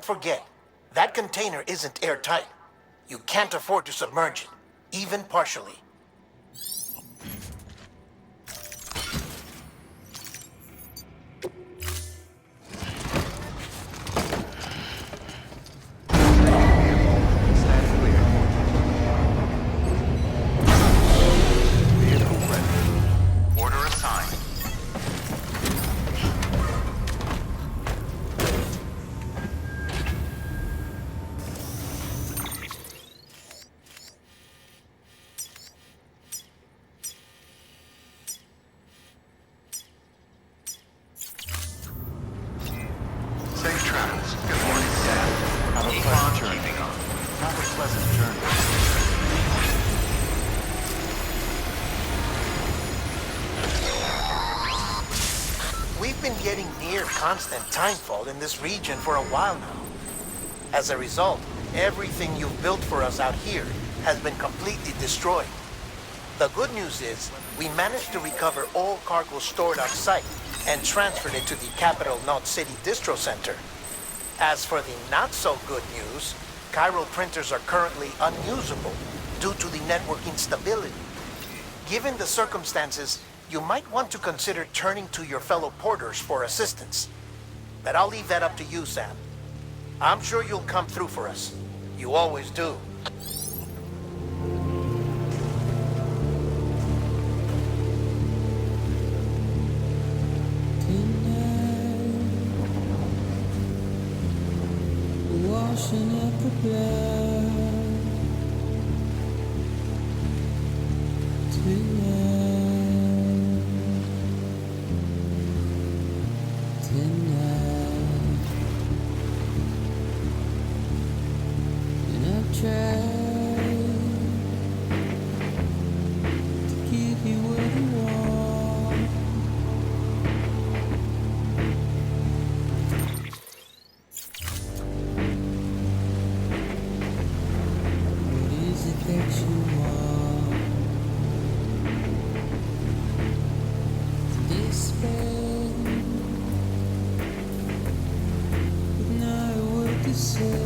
forget, that container isn't airtight. You can't afford to submerge it, even partially. Safe travels. Good morning, Sam. Have a pleasant journey. Have a pleasant journey. We've been getting near constant timefall in this region for a while now. As a result, everything you've built for us out here has been completely destroyed. The good news is, we managed to recover all cargo stored on site and transferred it to the Capital Knot City Distro Center. As for the not-so-good news, chiral printers are currently unusable due to the network instability. Given the circumstances, you might want to consider turning to your fellow porters for assistance. But I'll leave that up to you, Sam. I'm sure you'll come through for us. You always do. Washing up the blood tonight, and I've tried to give you what you want. That you want despair with no word to say.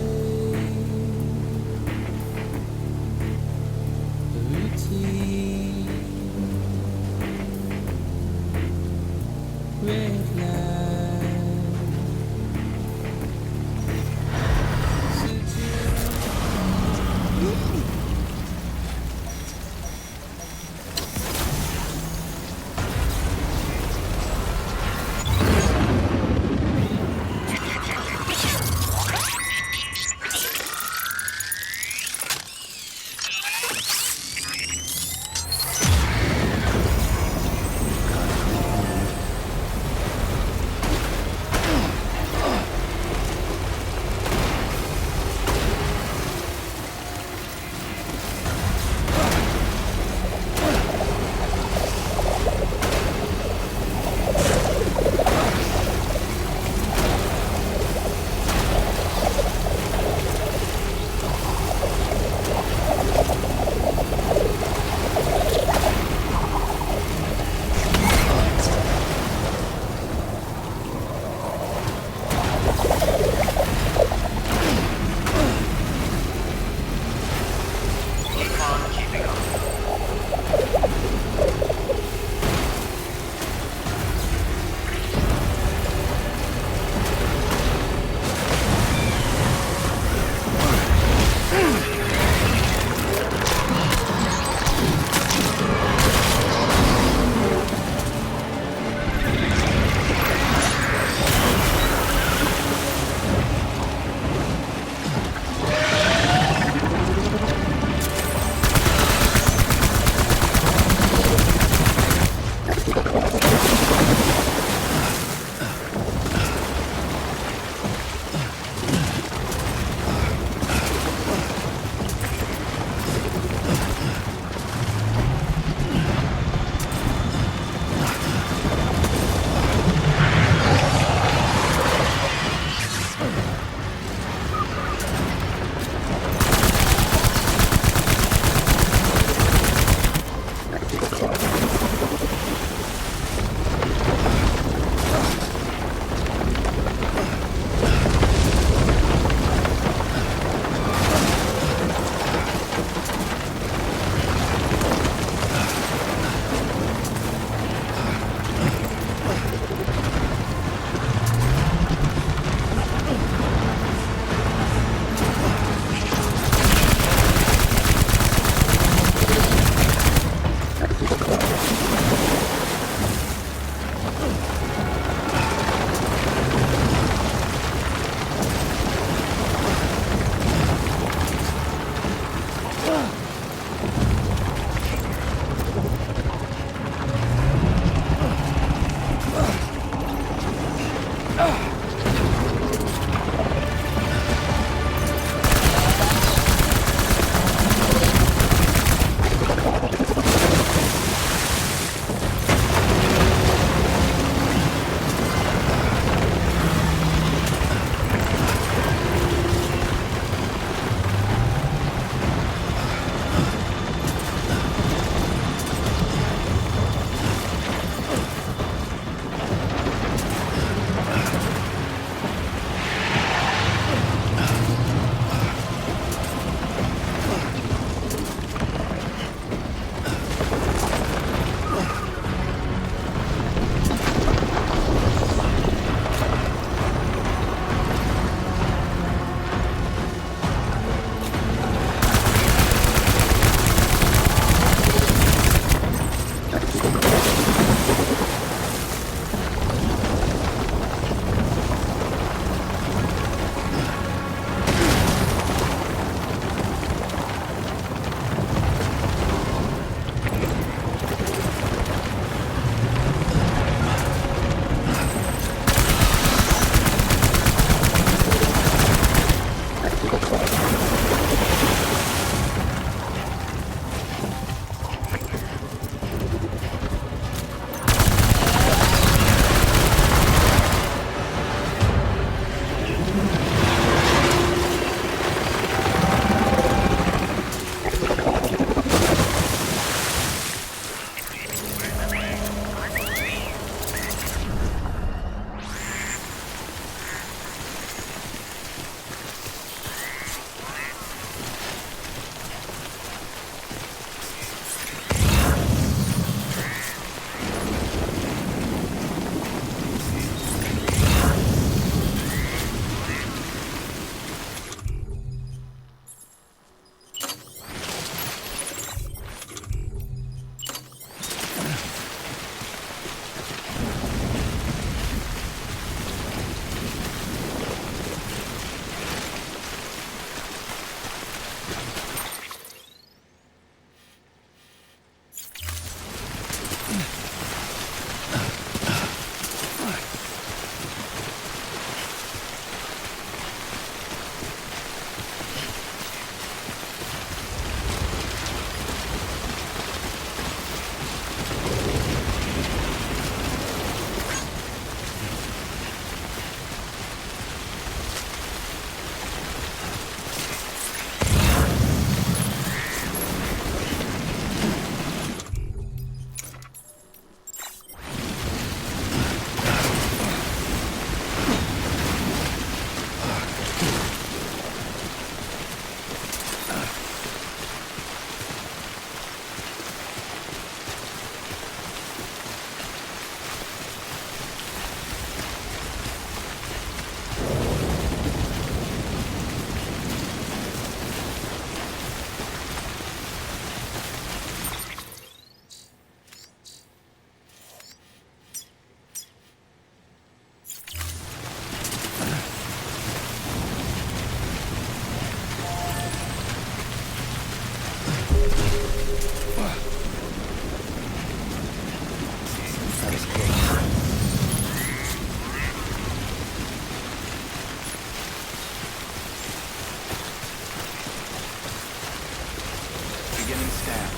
Beginning scan.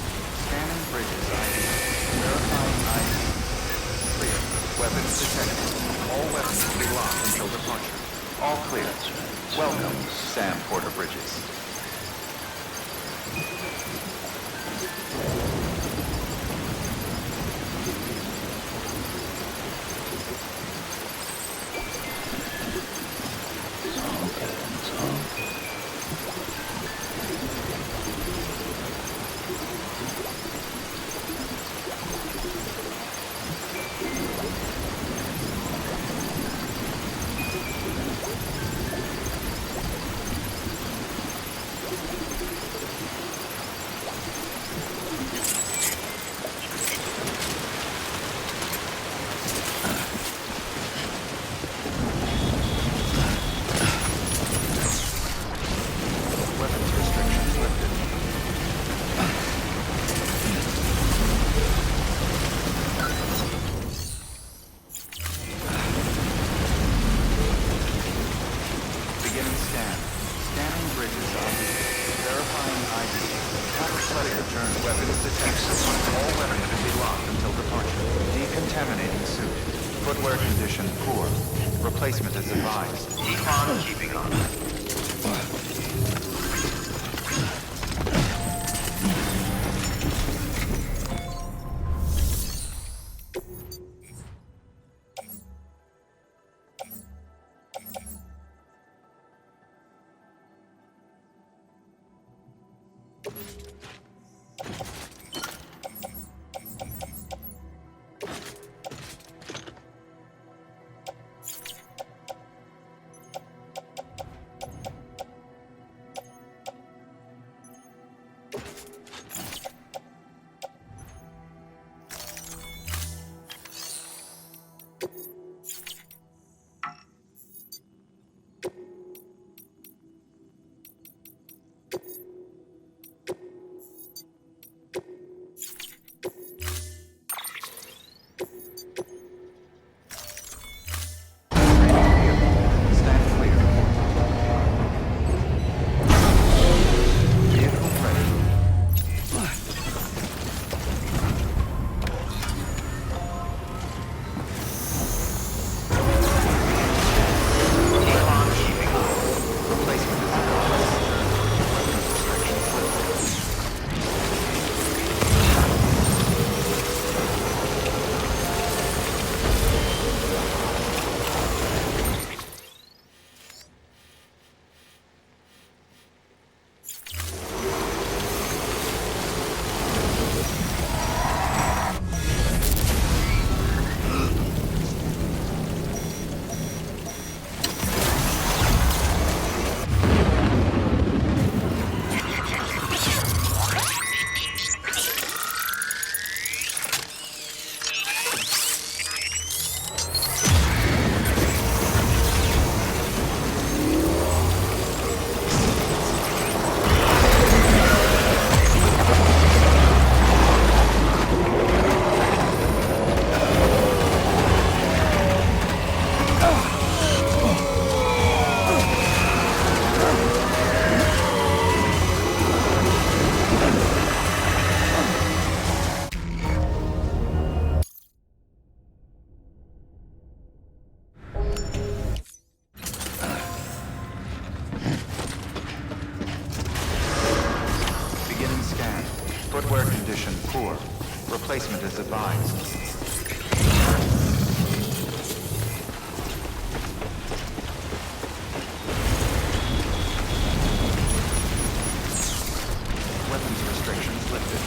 Scanning bridges ID. Verifying ID. Clear. Weapons detected. All weapons will be locked until departure. All clear. Welcome, Sam Porter Bridges. Decontaminating suit. Footwear condition poor. Replacement is advised. Econ keeping on. Footwear condition poor. Replacement is advised. Weapons restrictions lifted.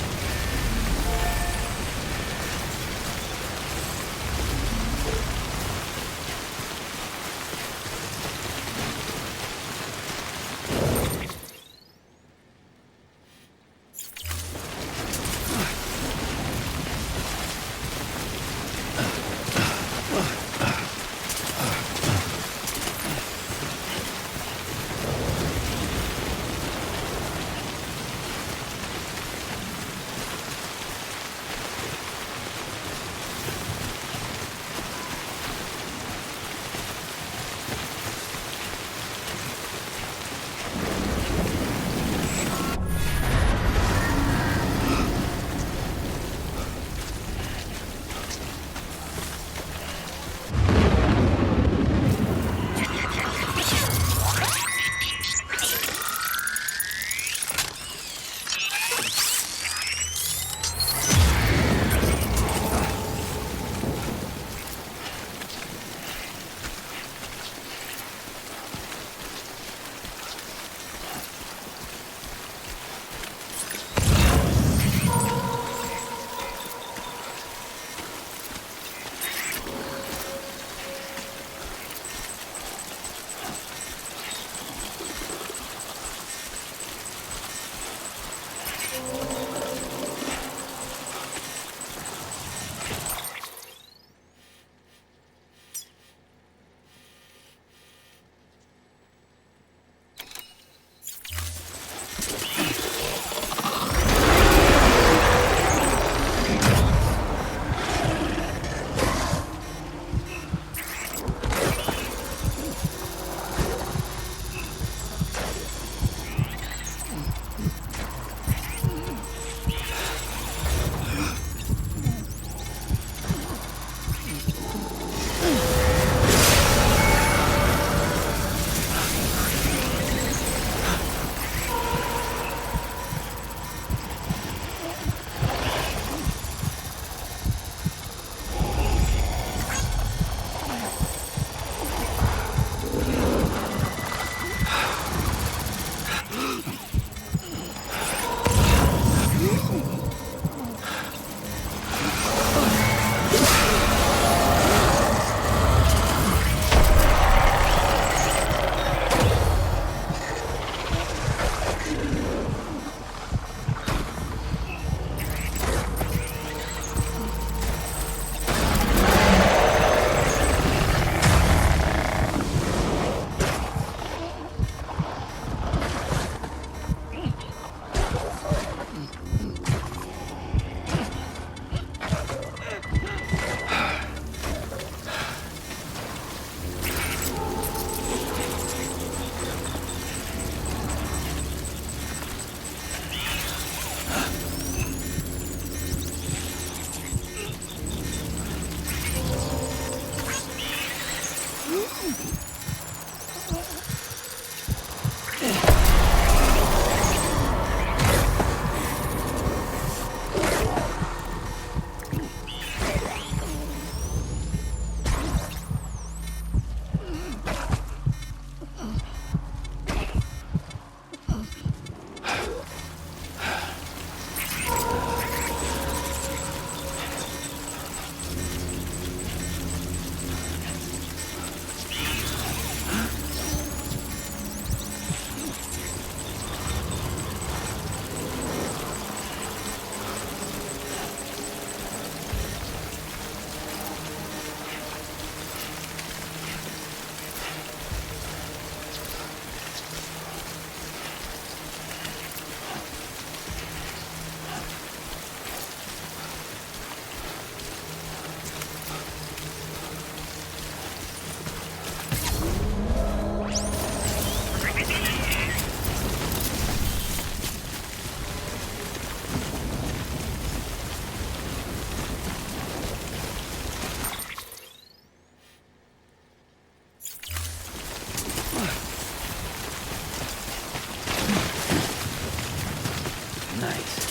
Nice.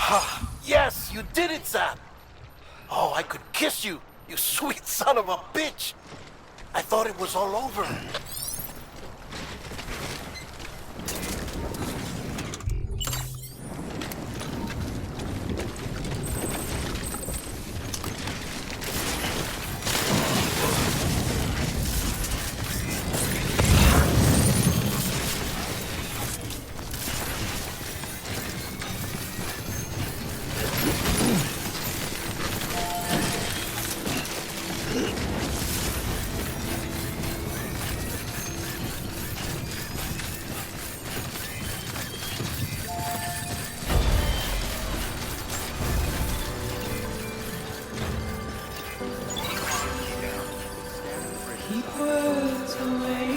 Ah, yes, you did it, Sam. Oh, I could kiss you, you sweet son of a bitch. I thought it was all over. Keep words away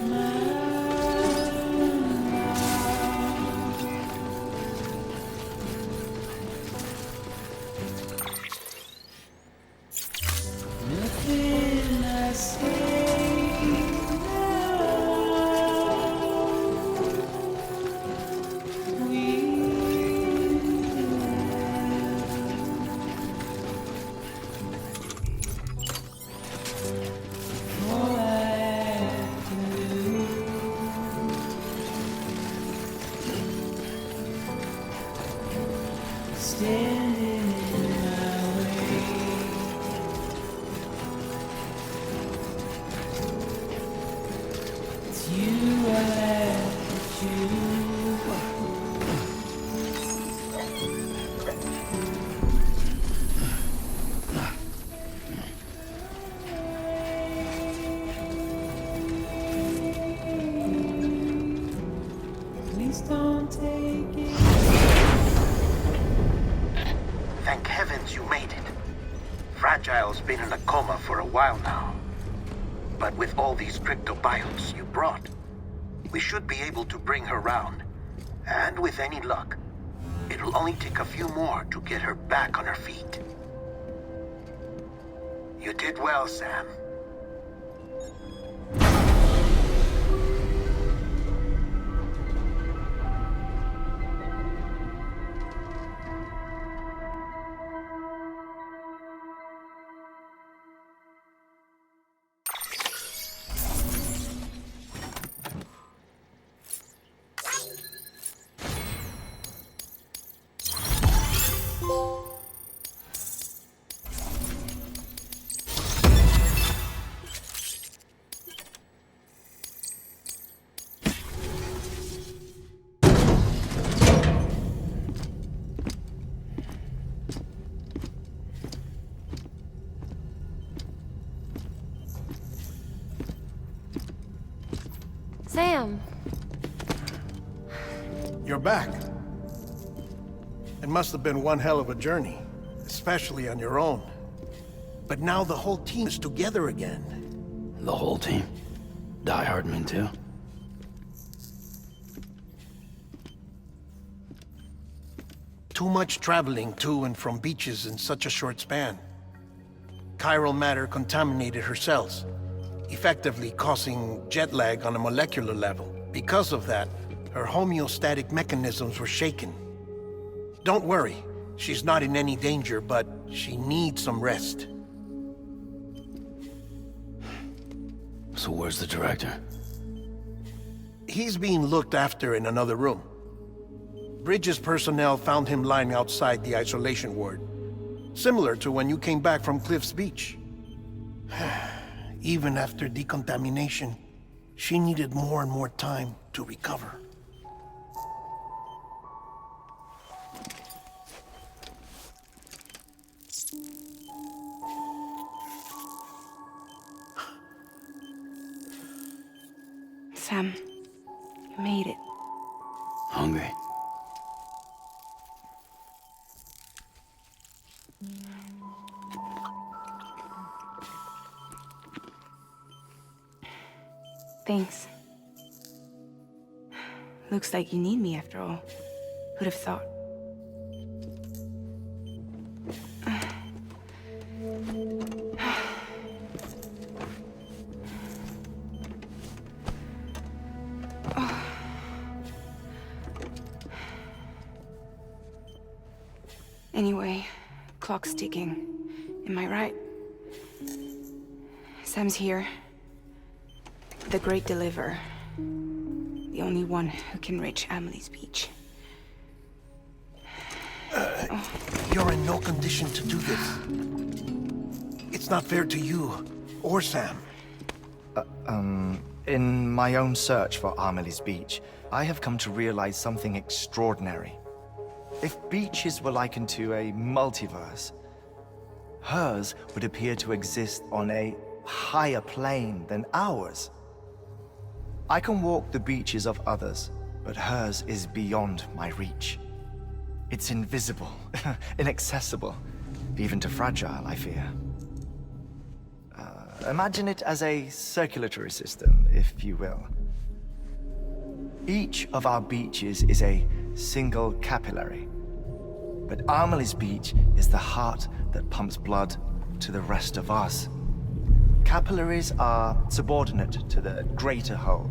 from nothing I say now. All I can do, standing in my way. It's you I have to choose. Please don't take it. Thank heavens you made it. Fragile's been in a coma for a while now. But with all these cryptobiotes you brought, we should be able to bring her round. And with any luck, it'll only take a few more to get her back on her feet. You did well, Sam. Sam, You're back. It must have been one hell of a journey, especially on your own. But now the whole team is together again. The whole team? Die Hardman too? Too much traveling to and from beaches in such a short span. Chiral matter contaminated her cells, effectively causing jet lag on a molecular level. Because of that, her homeostatic mechanisms were shaken. Don't worry, she's not in any danger, but she needs some rest. So where's the director? He's being looked after in another room. Bridges personnel found him lying outside the isolation ward, similar to when you came back from Cliff's Beach. Even after decontamination, she needed more and more time to recover. Sam, you made it. Hungry? Thanks. Looks like you need me after all. Who'd have thought? Anyway, clock's ticking. Am I right? Sam's here. The Great Deliverer. The only one who can reach Amelie's beach. You're in no condition to do this. It's not fair to you or Sam. In my own search for Amelie's beach, I have come to realize something extraordinary. If beaches were likened to a multiverse, hers would appear to exist on a higher plane than ours. I can walk the beaches of others, but hers is beyond my reach. It's invisible, inaccessible, even to fragile, I fear. Imagine it as a circulatory system, if you will. Each of our beaches is a single capillary. But Amelie's beach is the heart that pumps blood to the rest of us. Capillaries are subordinate to the greater whole.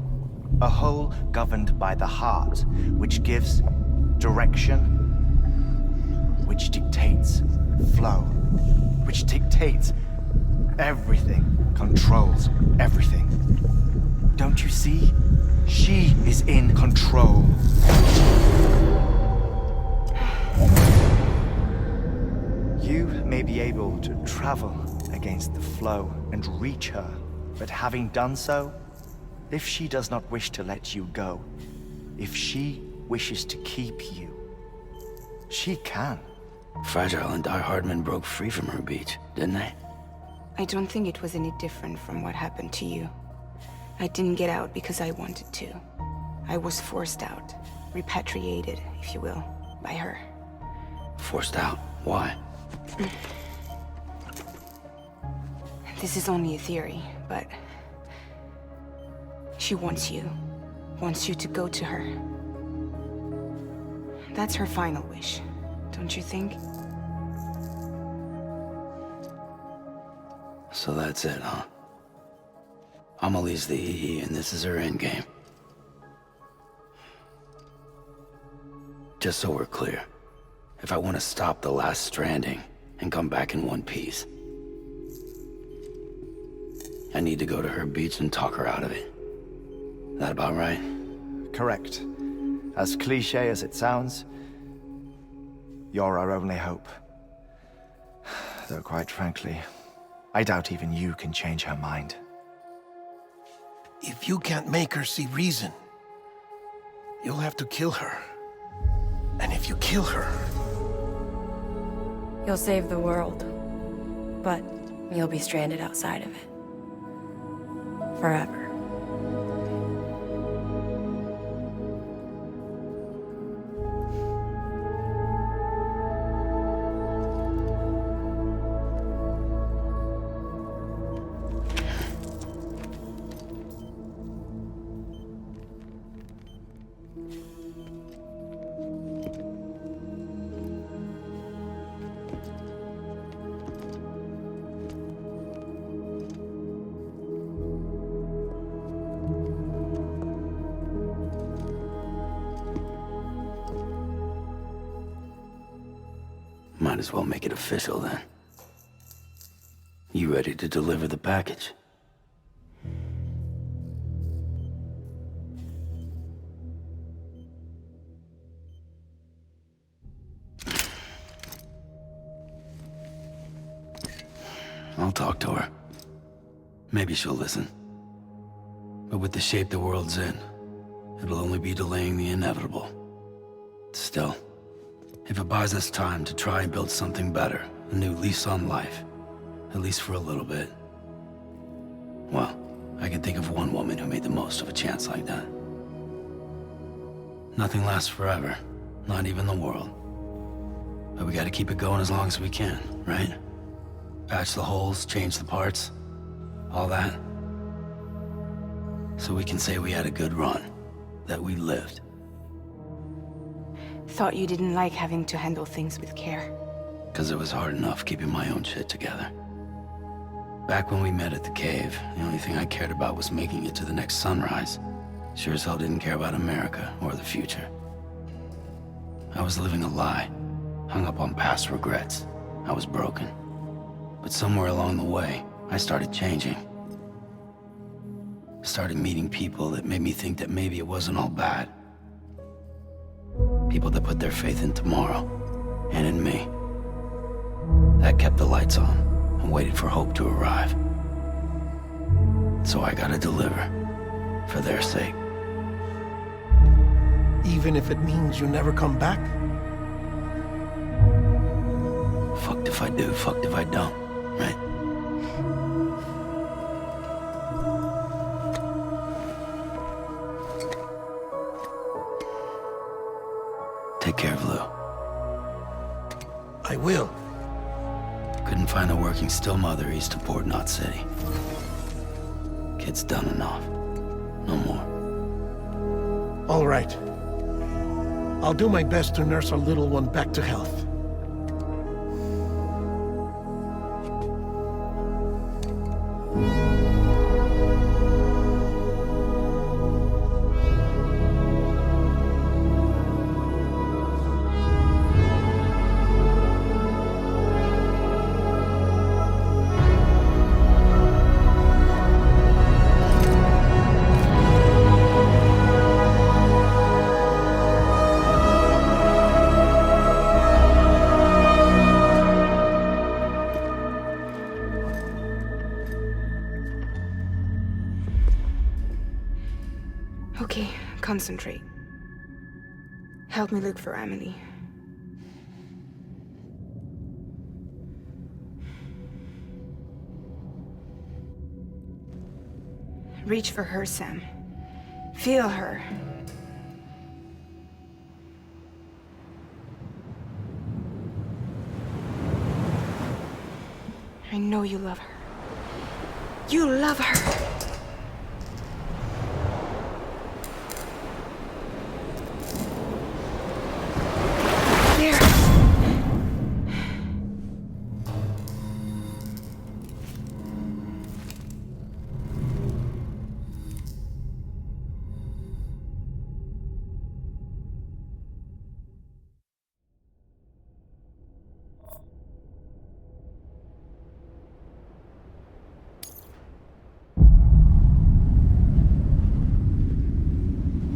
A whole governed by the heart, which gives direction, which dictates flow, which dictates everything, controls everything. Don't you see? She is in control. You may be able to travel against the flow and reach her, but having done so, if she does not wish to let you go, if she wishes to keep you, she can. Fragile and Die Hardman broke free from her beach, didn't they? I don't think it was any different from what happened to you. I didn't get out because I wanted to. I was forced out. Repatriated, if you will, by her. Forced out? Why? This is only a theory, but... she wants you. Wants you to go to her. That's her final wish, don't you think? So that's it, huh? Amelie's the EE, and this is her endgame. Just so we're clear, if I want to stop the last stranding and come back in one piece, I need to go to her beach and talk her out of it. That about right? Correct. As cliché as it sounds, you're our only hope. Though quite frankly, I doubt even you can change her mind. If you can't make her see reason, you'll have to kill her. And if you kill her... You'll save the world, but you'll be stranded outside of it. Forever. Might as well make it official then. You ready to deliver the package? I'll talk to her. Maybe she'll listen. But with the shape the world's in, it'll only be delaying the inevitable. Still, if it buys us time to try and build something better, a new lease on life, at least for a little bit, well, I can think of one woman who made the most of a chance like that. Nothing lasts forever, not even the world. But we gotta keep it going as long as we can, right? Patch the holes, change the parts, all that. So we can say we had a good run, that we lived. Thought you didn't like having to handle things with care. 'Cause it was hard enough keeping my own shit together. Back when we met at the cave, the only thing I cared about was making it to the next sunrise. Sure as hell didn't care about America or the future. I was living a lie, hung up on past regrets. I was broken. But somewhere along the way, I started changing. Started meeting people that made me think that maybe it wasn't all bad. People that put their faith in tomorrow, and in me. That kept the lights on, and waited for hope to arrive. So I gotta deliver, for their sake. Even if it means you never come back? Fucked if I do, fucked if I don't, right? Take care of Lou. I will. Couldn't find a working still mother east of Port Knot City. Kid's done enough. No more. All right. I'll do my best to nurse our little one back to health. Okay, concentrate. Help me look for Emily. Reach for her, Sam. Feel her. I know you love her. You love her! There!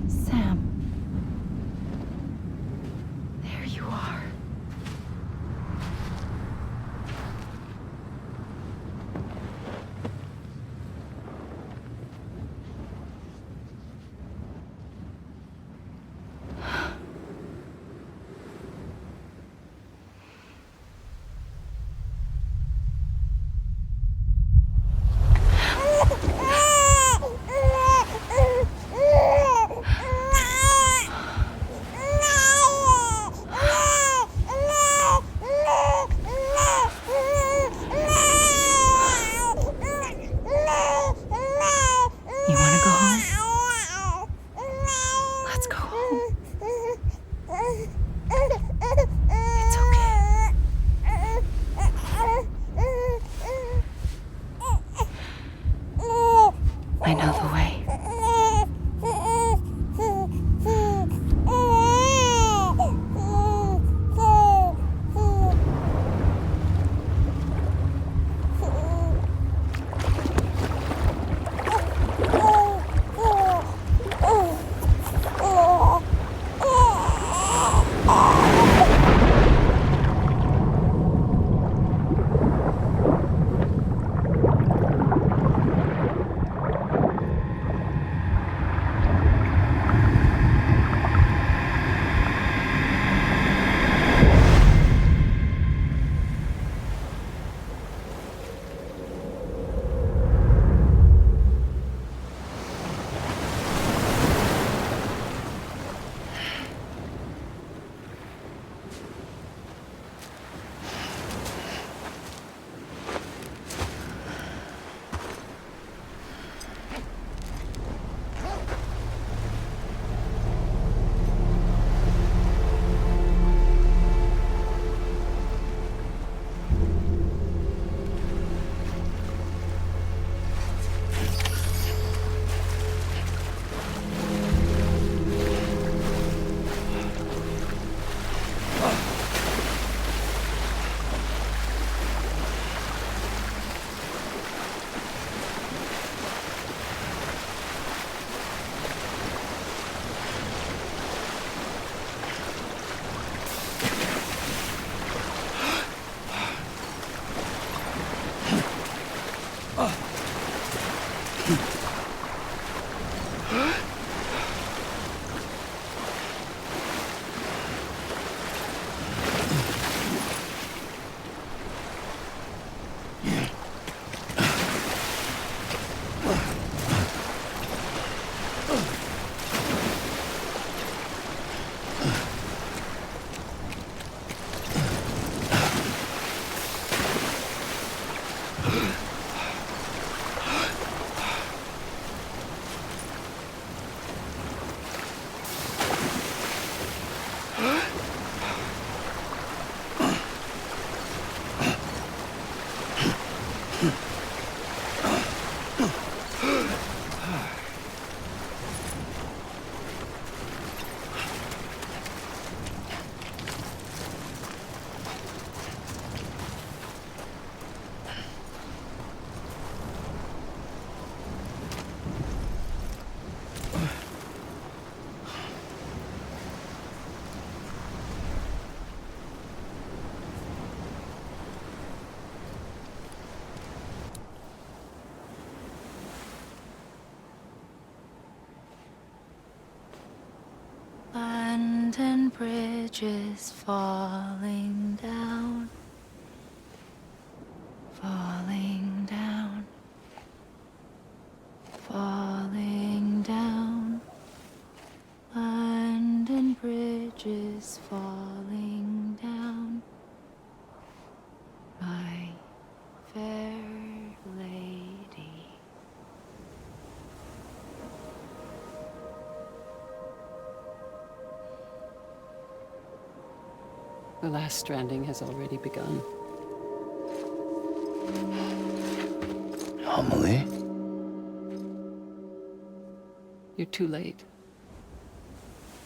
Sam. There you are. You wanna go home? Let's go home. It's okay. I know the way. Land and bridges falling down, falling down, falling down. Land and bridges falling down, my fair lady. The last stranding has already begun. Amelie? You're too late.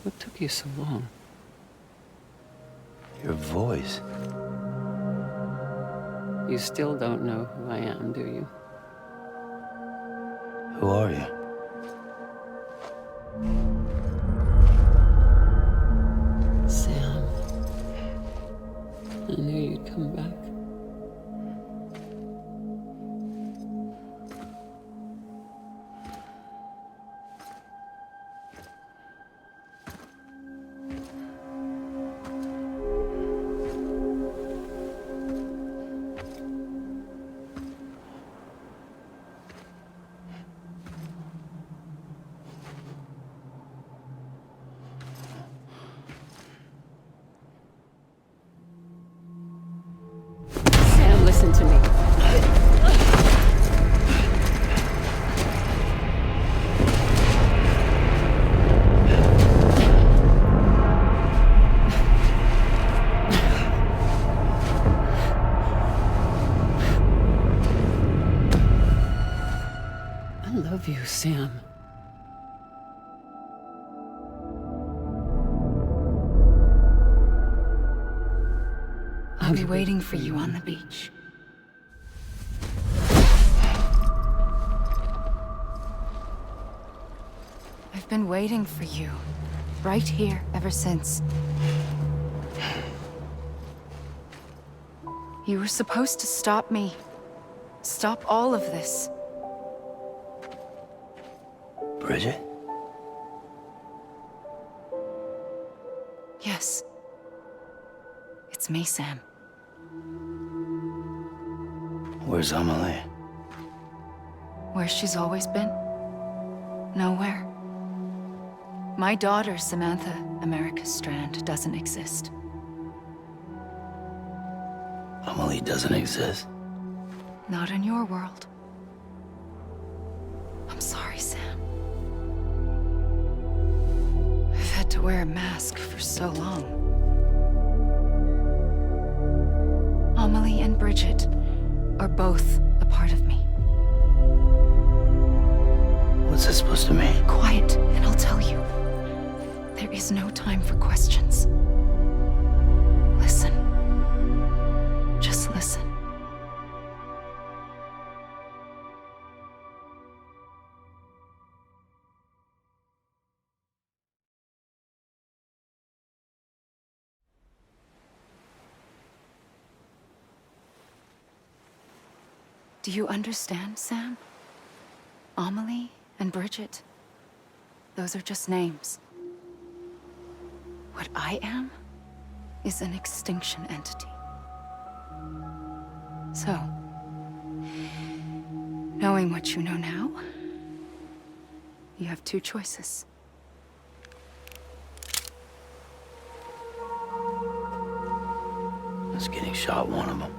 What took you so long? Your voice. You still don't know who I am, do you? Who are you? Sam. I knew you'd come back. Sam, listen to me. I love you, Sam. I'll be waiting for you on the beach. I've been waiting for you, right here, ever since. You were supposed to stop me. Stop all of this. Bridget? Yes. It's me, Sam. Where's Amelie? Where she's always been? Nowhere. My daughter, Samantha America Strand, doesn't exist. Amelie doesn't exist? Not in your world. I'm sorry, Sam. I've had to wear a mask for so long. Amelie and Bridget are both a part of me. What's that supposed to mean? Quiet, and I'll tell you. There is no time for questions. Listen. Just listen. Do you understand, Sam? Amelie and Bridget, those are just names. What I am is an extinction entity. So, knowing what you know now, you have two choices. Is getting shot one of them?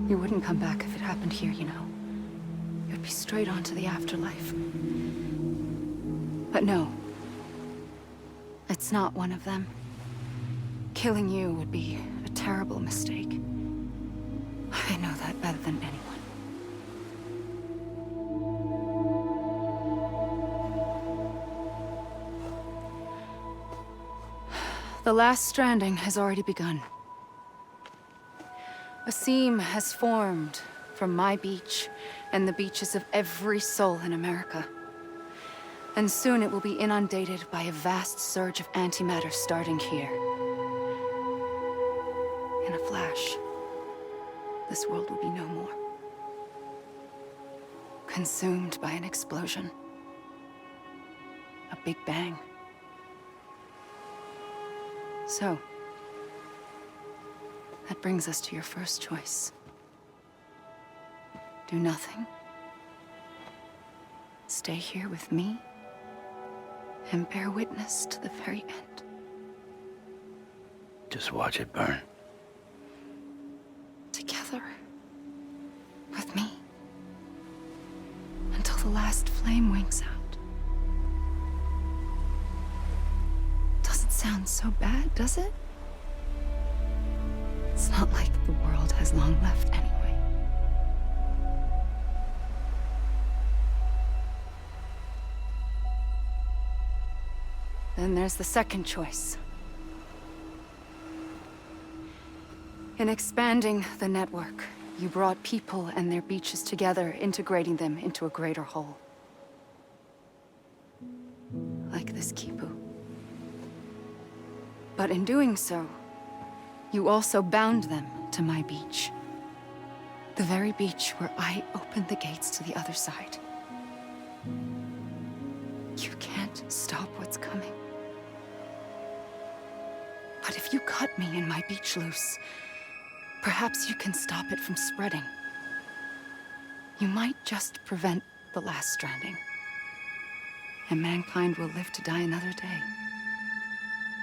You wouldn't come back if it happened here, you know. You'd be straight on to the afterlife. But no. It's not one of them. Killing you would be a terrible mistake. I know that better The last stranding has already begun. A seam has formed from my beach and the beaches of every soul in America. And soon it will be inundated by a vast surge of antimatter starting here. In a flash, this world will be no more. Consumed by an explosion. A big bang. So, that brings us to your first choice. Do nothing. Stay here with me and bear witness to the very end. Just watch it burn. Together. With me. Until the last flame winks out. Doesn't sound so bad, does it? It's not like the world has long left anyway. Then there's the second choice. In expanding the network, you brought people and their beaches together, integrating them into a greater whole. Like this Kipu. But in doing so, you also bound them to my beach. The very beach where I opened the gates to the other side. You can't stop what's coming. But if you cut me and my beach loose, perhaps you can stop it from spreading. You might just prevent the last stranding. And mankind will live to die another day.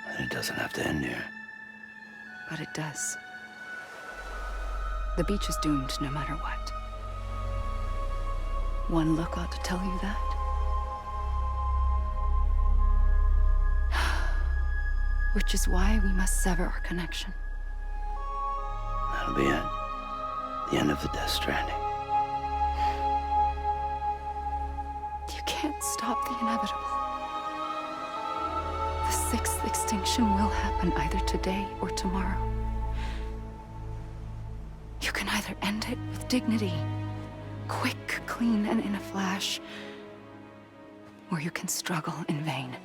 And it doesn't have to end here. But it does. The beach is doomed no matter what. One look ought to tell you that. Which is why we must sever our connection. That'll be it. The end of the Death Stranding. You can't stop the inevitable. The sixth extinction will happen either today or tomorrow. You can either end it with dignity, quick, clean, and in a flash, or you can struggle in vain,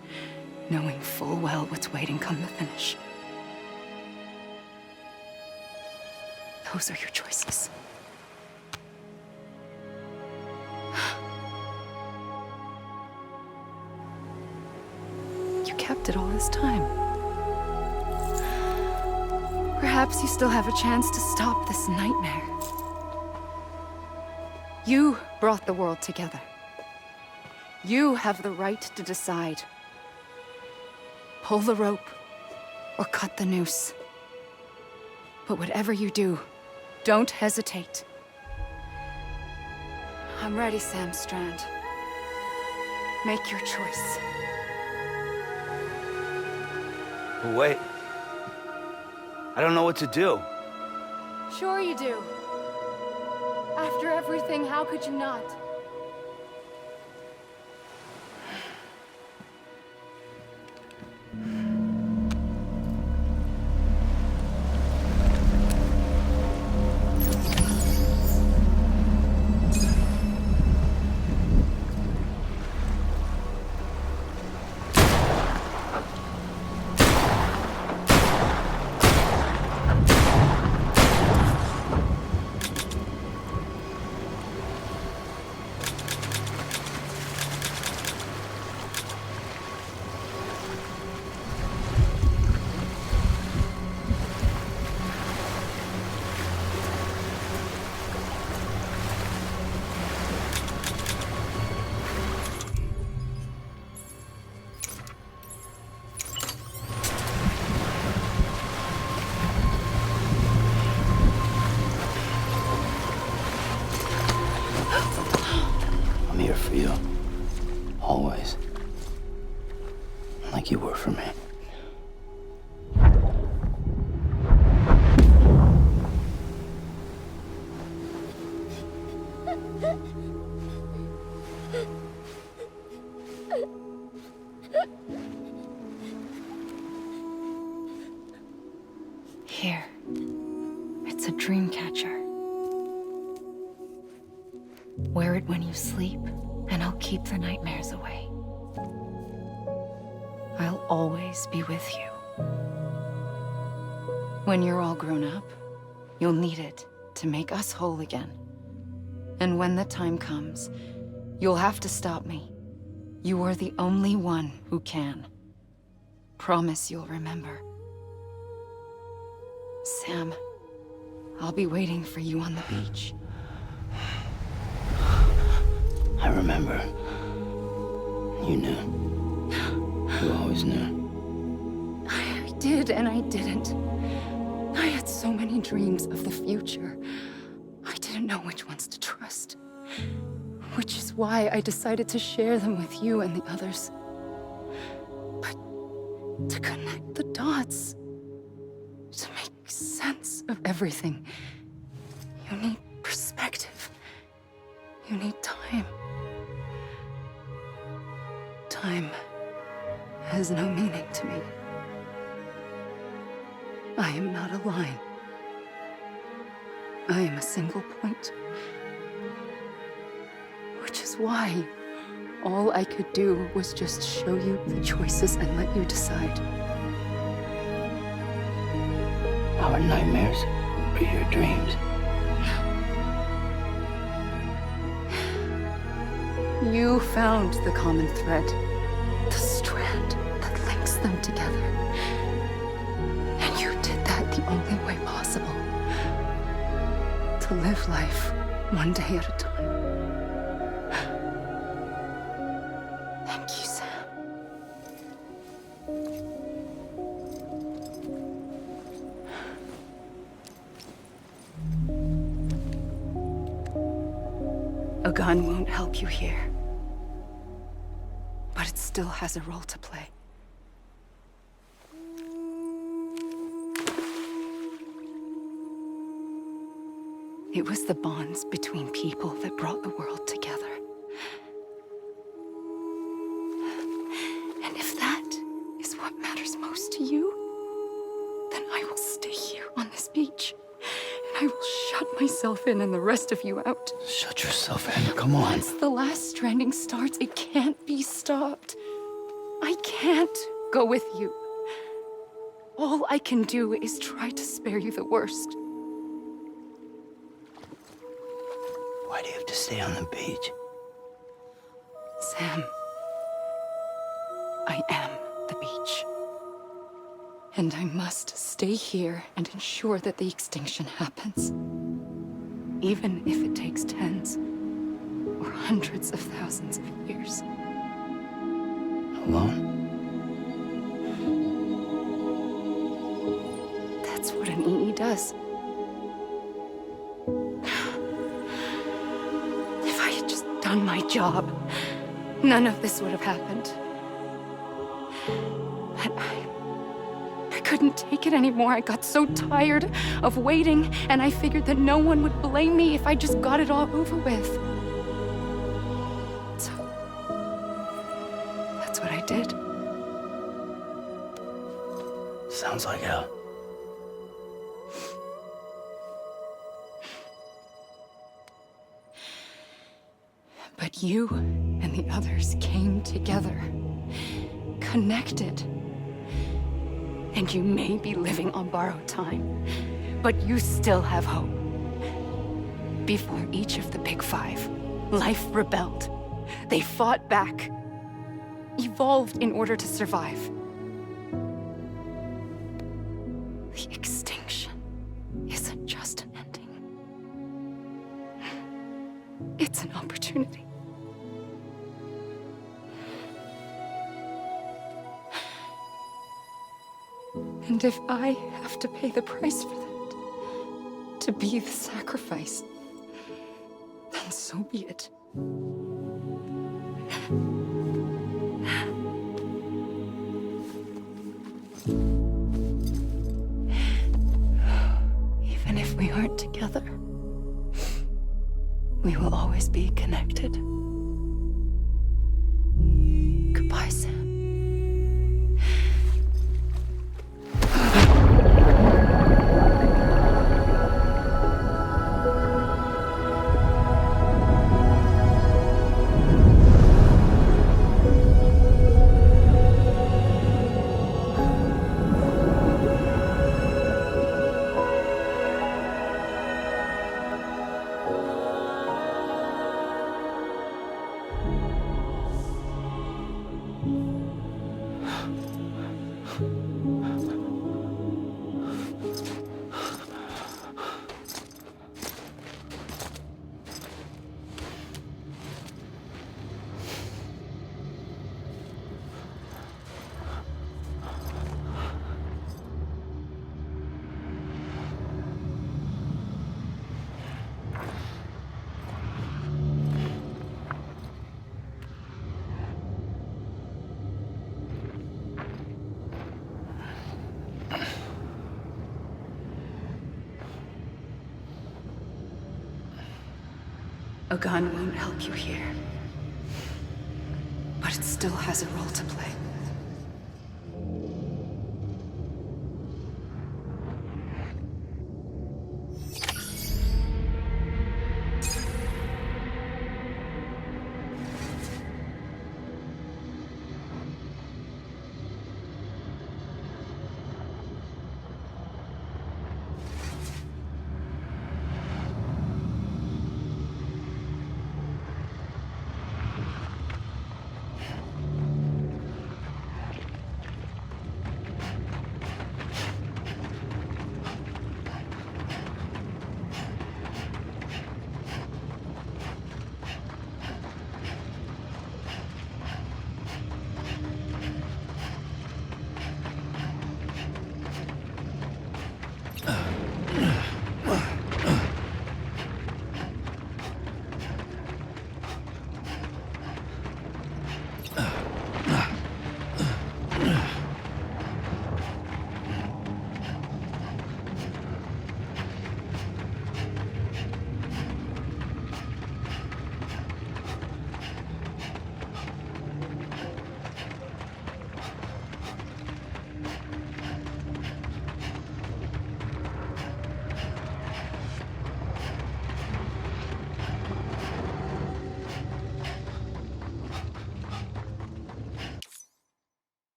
knowing full well what's waiting come the finish. Those are your choices. You kept it all this time. Perhaps you still have a chance to stop this nightmare. You brought the world together. You have the right to decide. Pull the rope, or cut the noose. But whatever you do, don't hesitate. I'm ready, Sam Strand. Make your choice. But wait. I don't know what to do. Sure you do. After everything, how could you not? I'm here for you. Always. Like you were for me. Wear it when you sleep, and I'll keep the nightmares away. I'll always be with you. When you're all grown up, you'll need it to make us whole again. And when the time comes, you'll have to stop me. You are the only one who can. Promise you'll remember. Sam, I'll be waiting for you on the beach. I remember. You knew. You always knew. I did and I didn't. I had so many dreams of the future. I didn't know which ones to trust. Which is why I decided to share them with you and the others. But to connect the dots, to make sense of everything, you need perspective. You need time. Time has no meaning to me. I am not a line. I am a single point. Which is why all I could do was just show you the choices and let you decide. Our nightmares are your dreams. You found the common thread, the strand that links them together. And you did that the only way possible. To live life one day at a time. Thank you, Sam. A gun won't help you here. But it still has a role to play. It was the bonds between people that brought the world together. And if that is what matters most to you, then I will stay here on this beach. And I will shut myself in and the rest of you out. Shut yourself in, come on. Once the last stranding starts, it can't be stopped. I can't go with you. All I can do is try to spare you the worst. Why do you have to stay on the beach? Sam, I am the beach. And I must stay here and ensure that the extinction happens. Even if it takes tens or hundreds of thousands of years. Alone? That's what an EE does. If I had just done my job, none of this would have happened. But I couldn't take it anymore. I got so tired of waiting, and I figured that no one would blame me if I just got it all over with. So, that's what I did. Sounds like hell. But you and the others came together, connected. And you may be living on borrowed time, but you still have hope. Before each of the Big Five, life rebelled. They fought back, evolved in order to survive. The extinction isn't just an ending. It's an opportunity. And if I have to pay the price for that, to be the sacrifice, then so be it. Even if we aren't together, we will always be connected. Goodbye, Sam. A gun won't help you here. But it still has a role to play.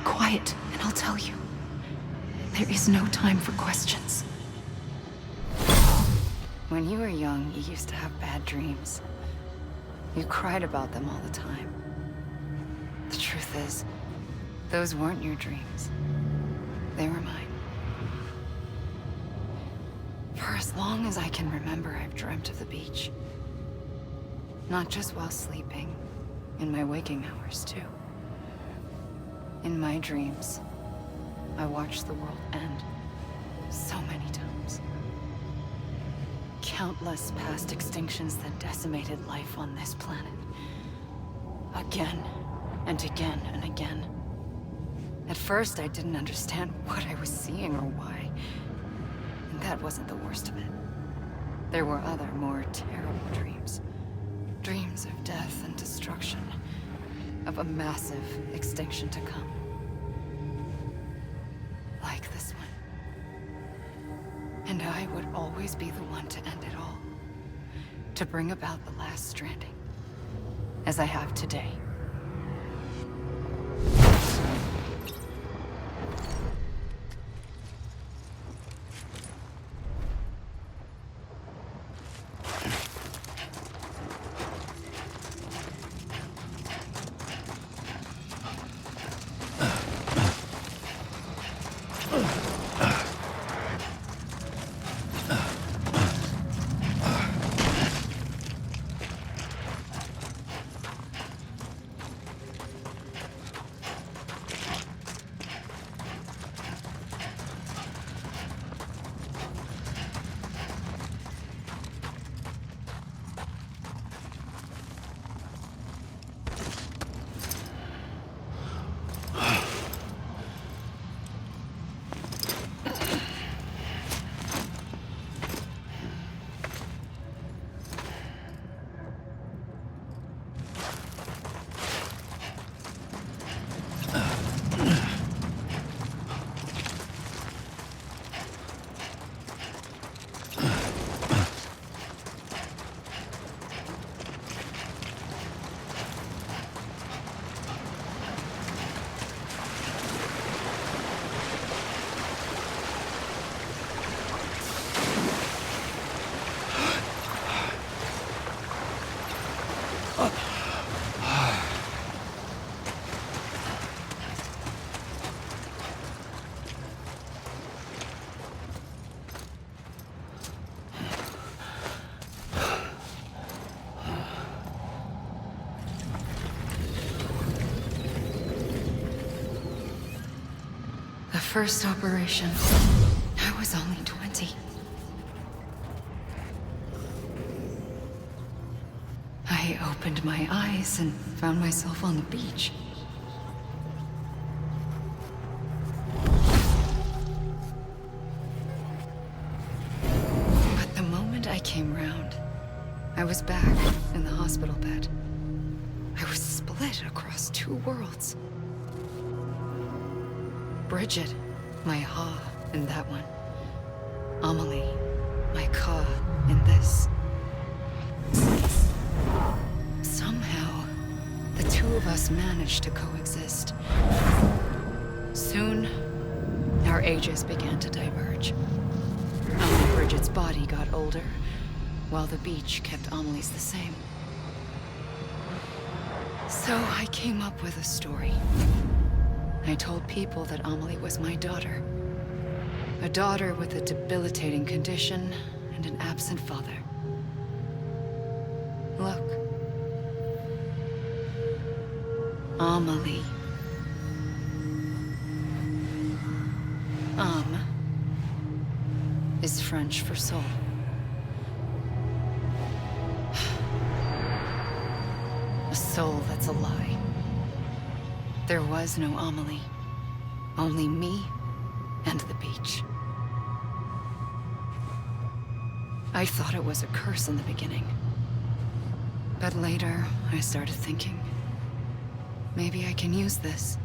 Quiet, and I'll tell you. There is no time for questions. When you were young, you used to have bad dreams. You cried about them all the time. The truth is, those weren't your dreams. They were mine. For as long as I can remember, I've dreamt of the beach. Not just while sleeping, in my waking hours too. In my dreams, I watched the world end so many times. Countless past extinctions that decimated life on this planet. Again, and again, and again. At first, I didn't understand what I was seeing or why. And that wasn't the worst of it. There were other, more terrible dreams. Dreams of death and destruction. Of a massive extinction to come. Like this one. And I would always be the one to end it all. To bring about the last stranding. As I have today. first operation, I was only 20. I opened my eyes and found myself on the beach. But the moment I came round, I was back in the hospital bed. I was split across two worlds. Bridget, my Ha in that one. Amelie, my Ka in this. Somehow, the two of us managed to coexist. Soon, our ages began to diverge. Only Bridget's body got older, while the beach kept Amelie's the same. So I came up with a story. I told people that Amelie was my daughter. A daughter with a debilitating condition and an absent father. Look. Amelie. Is French for soul. A soul that's a lie. There was no Amelie. Only me and the beach. I thought it was a curse in the beginning. But later, I started thinking, maybe I can use this.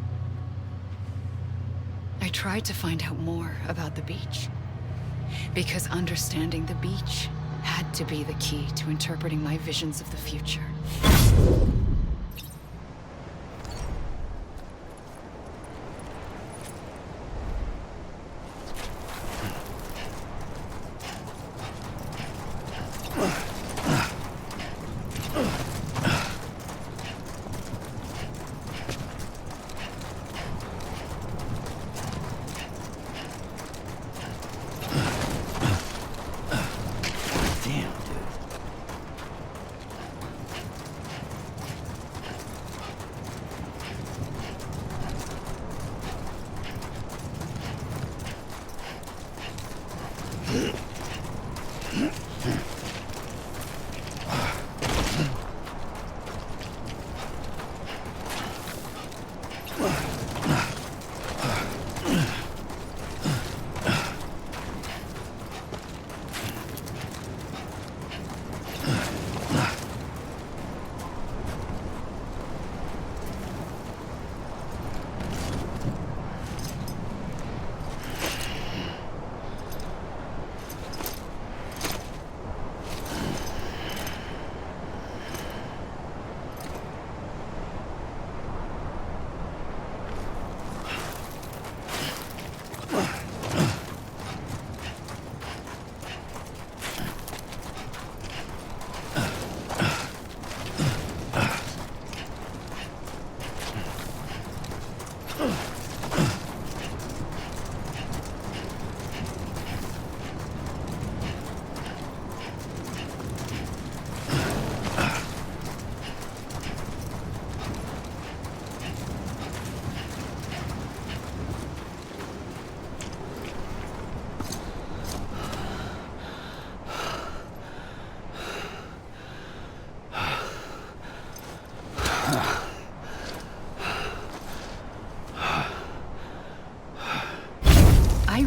I tried to find out more about the beach. Because understanding the beach had to be the key to interpreting my visions of the future.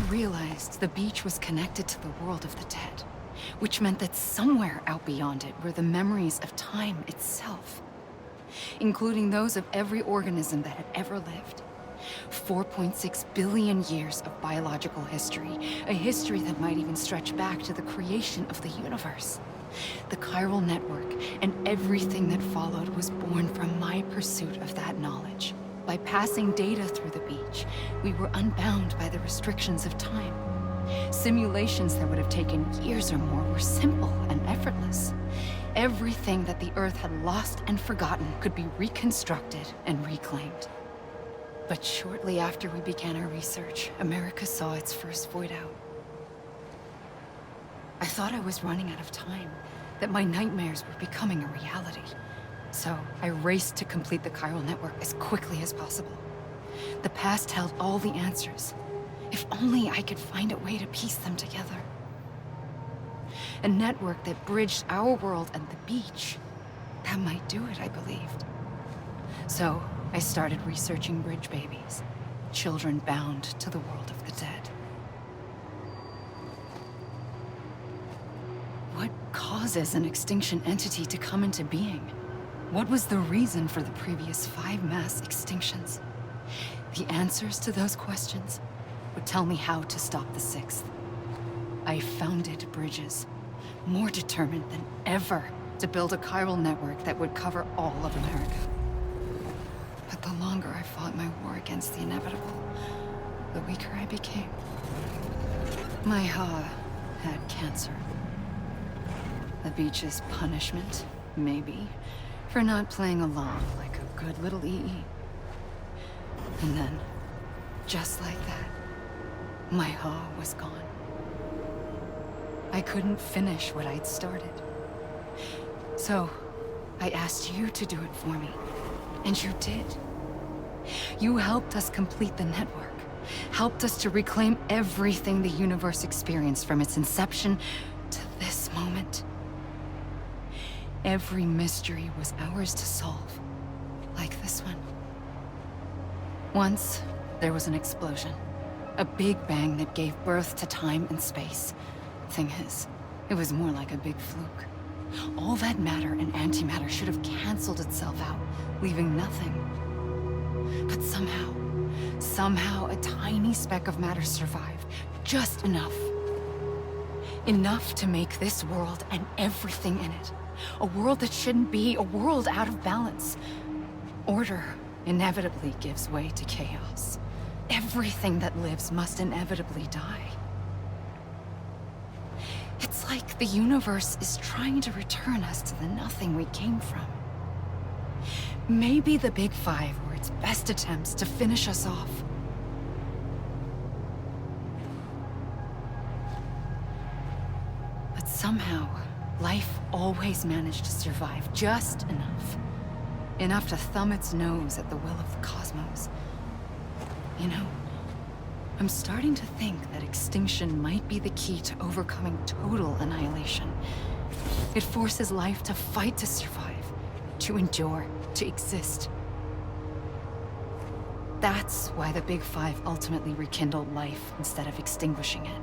Realized the beach was connected to the world of the dead, which meant that somewhere out beyond it were the memories of time itself, including those of every organism that had ever lived. 4.6 billion years of biological history, a history that might even stretch back to the creation of the universe. The chiral network and everything that followed was born from my pursuit of that knowledge. By passing data through the beach, we were unbound by the restrictions of time. Simulations that would have taken years or more were simple and effortless. Everything that the Earth had lost and forgotten could be reconstructed and reclaimed. But shortly after we began our research, America saw its first void out. I thought I was running out of time, that my nightmares were becoming a reality. So I raced to complete the chiral network as quickly as possible. The past held all the answers, If only I could find a way to piece them together. A network that bridged our world and the beach. That might do it, I believed. So, I started researching bridge babies. Children bound to the world of the dead. What causes an extinction entity to come into being? What was the reason for the previous 5 mass extinctions? The answers to those questions would tell me how to stop the 6th. I founded bridges, more determined than ever to build a chiral network that would cover all of America. But the longer I fought my war against the inevitable, the weaker I became. My Ha had cancer. The beach's punishment, maybe, for not playing along like a good little EE. And then, just like that, my Ha was gone. I couldn't finish what I'd started. So, I asked you to do it for me, and you did. You helped us complete the network, helped us to reclaim everything the universe experienced from its inception to this moment. Every mystery was ours to solve, like this one. Once, there was an explosion. A big bang that gave birth to time and space. Thing is, it was more like a big fluke. All that matter and antimatter should have canceled itself out, leaving nothing. But somehow a tiny speck of matter survived. Just enough. Enough to make this world and everything in it. A world that shouldn't be, a world out of balance. Order inevitably gives way to chaos. Everything that lives must inevitably die. It's like the universe is trying to return us to the nothing we came from. Maybe the Big Five were its best attempts to finish us off. But somehow, life always managed to survive just enough. Enough to thumb its nose at the will of the cosmos. You know, I'm starting to think that extinction might be the key to overcoming total annihilation. It forces life to fight to survive, to endure, to exist. That's why the Big Five ultimately rekindled life instead of extinguishing it.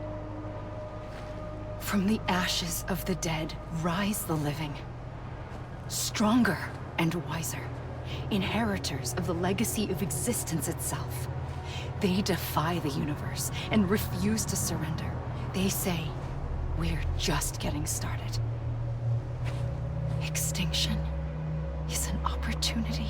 From the ashes of the dead rise the living. Stronger and wiser. Inheritors of the legacy of existence itself. They defy the universe and refuse to surrender. They say, we're just getting started. Extinction is an opportunity.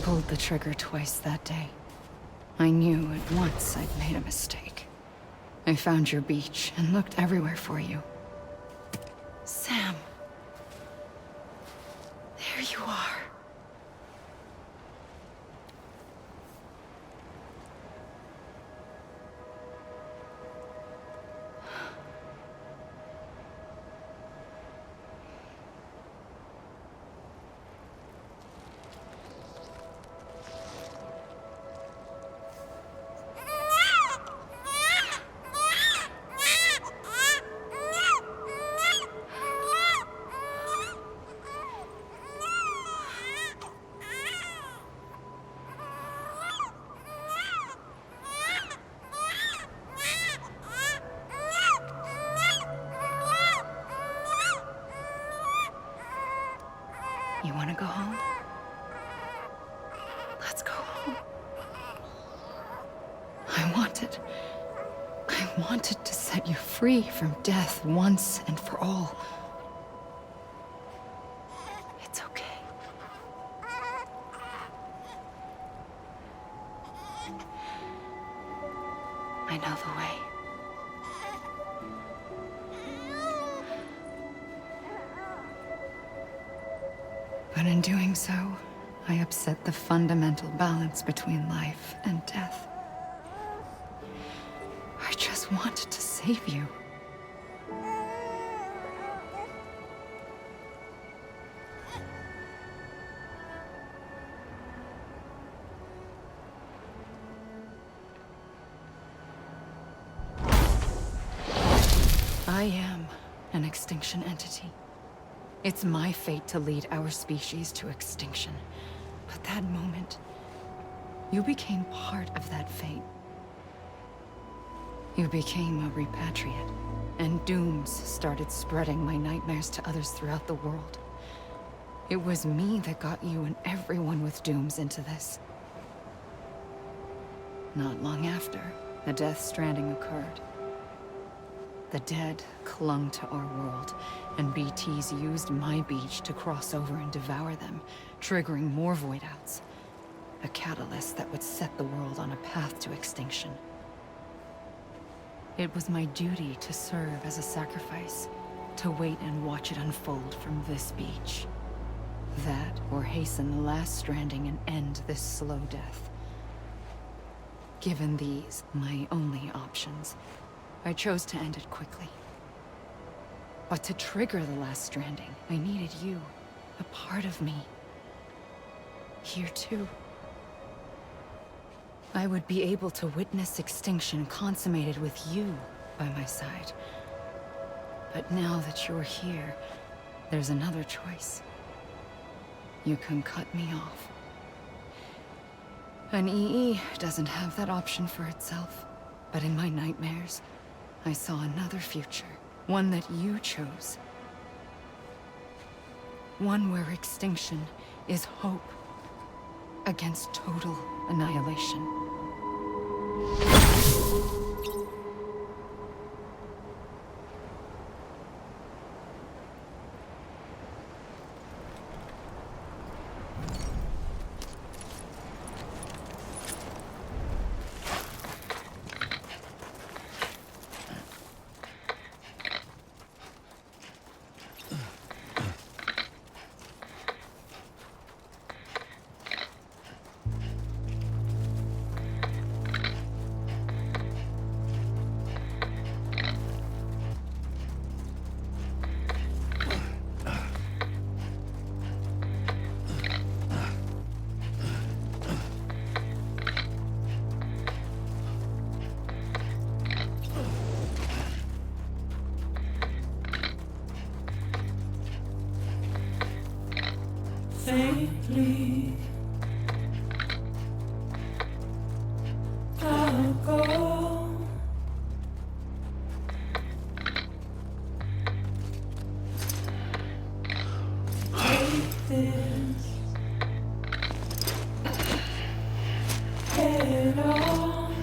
pulled the trigger twice that day. I knew at once I'd made a mistake. I found your beach and looked everywhere for you. Sam. There you are. You want to go home? Let's go home. I wanted to set you free from death once and for all. It's okay. I know the way. But in doing so, I upset the fundamental balance between life and death. I just wanted to save you. I am an extinction entity. It's my fate to lead our species to extinction. But that moment, you became part of that fate. You became a repatriate, and dooms started spreading my nightmares to others throughout the world. It was me that got you and everyone with dooms into this. Not long after, the Death Stranding occurred. The dead clung to our world, and BTs used my beach to cross over and devour them, triggering more void outs. A catalyst that would set the world on a path to extinction. It was my duty to serve as a sacrifice, to wait and watch it unfold from this beach. That, or hasten the last stranding and end this slow death. Given these, my only options, I chose to end it quickly. But to trigger the last stranding, I needed you, a part of me. Here too. I would be able to witness extinction consummated with you by my side. But now that you're here, there's another choice. You can cut me off. An EE doesn't have that option for itself, but in my nightmares, I saw another future, one that you chose. One where extinction is hope against total annihilation. Faintly, I'll go. Take this head on.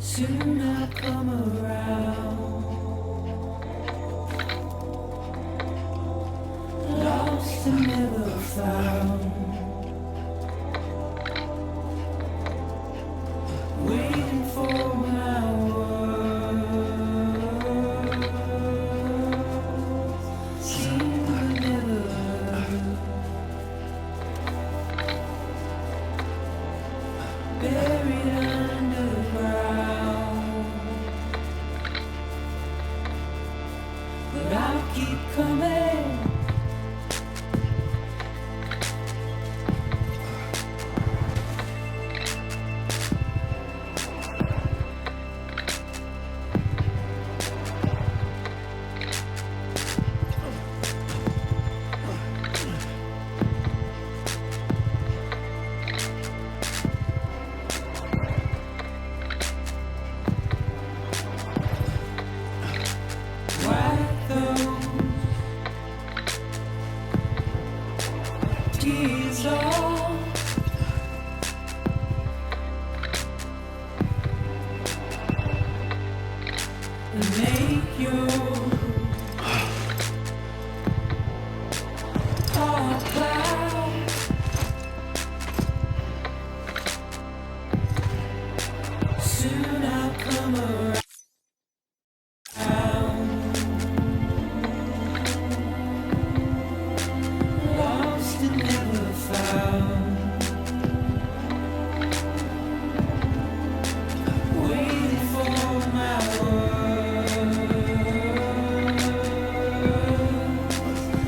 Soon I'll come around. lost and never found. Waiting for my words, seem to never buried underground. But I'll keep coming. Wipe those tears off. And make your heart proud. Soon I'll come around. Lost and never found. Waiting for my words.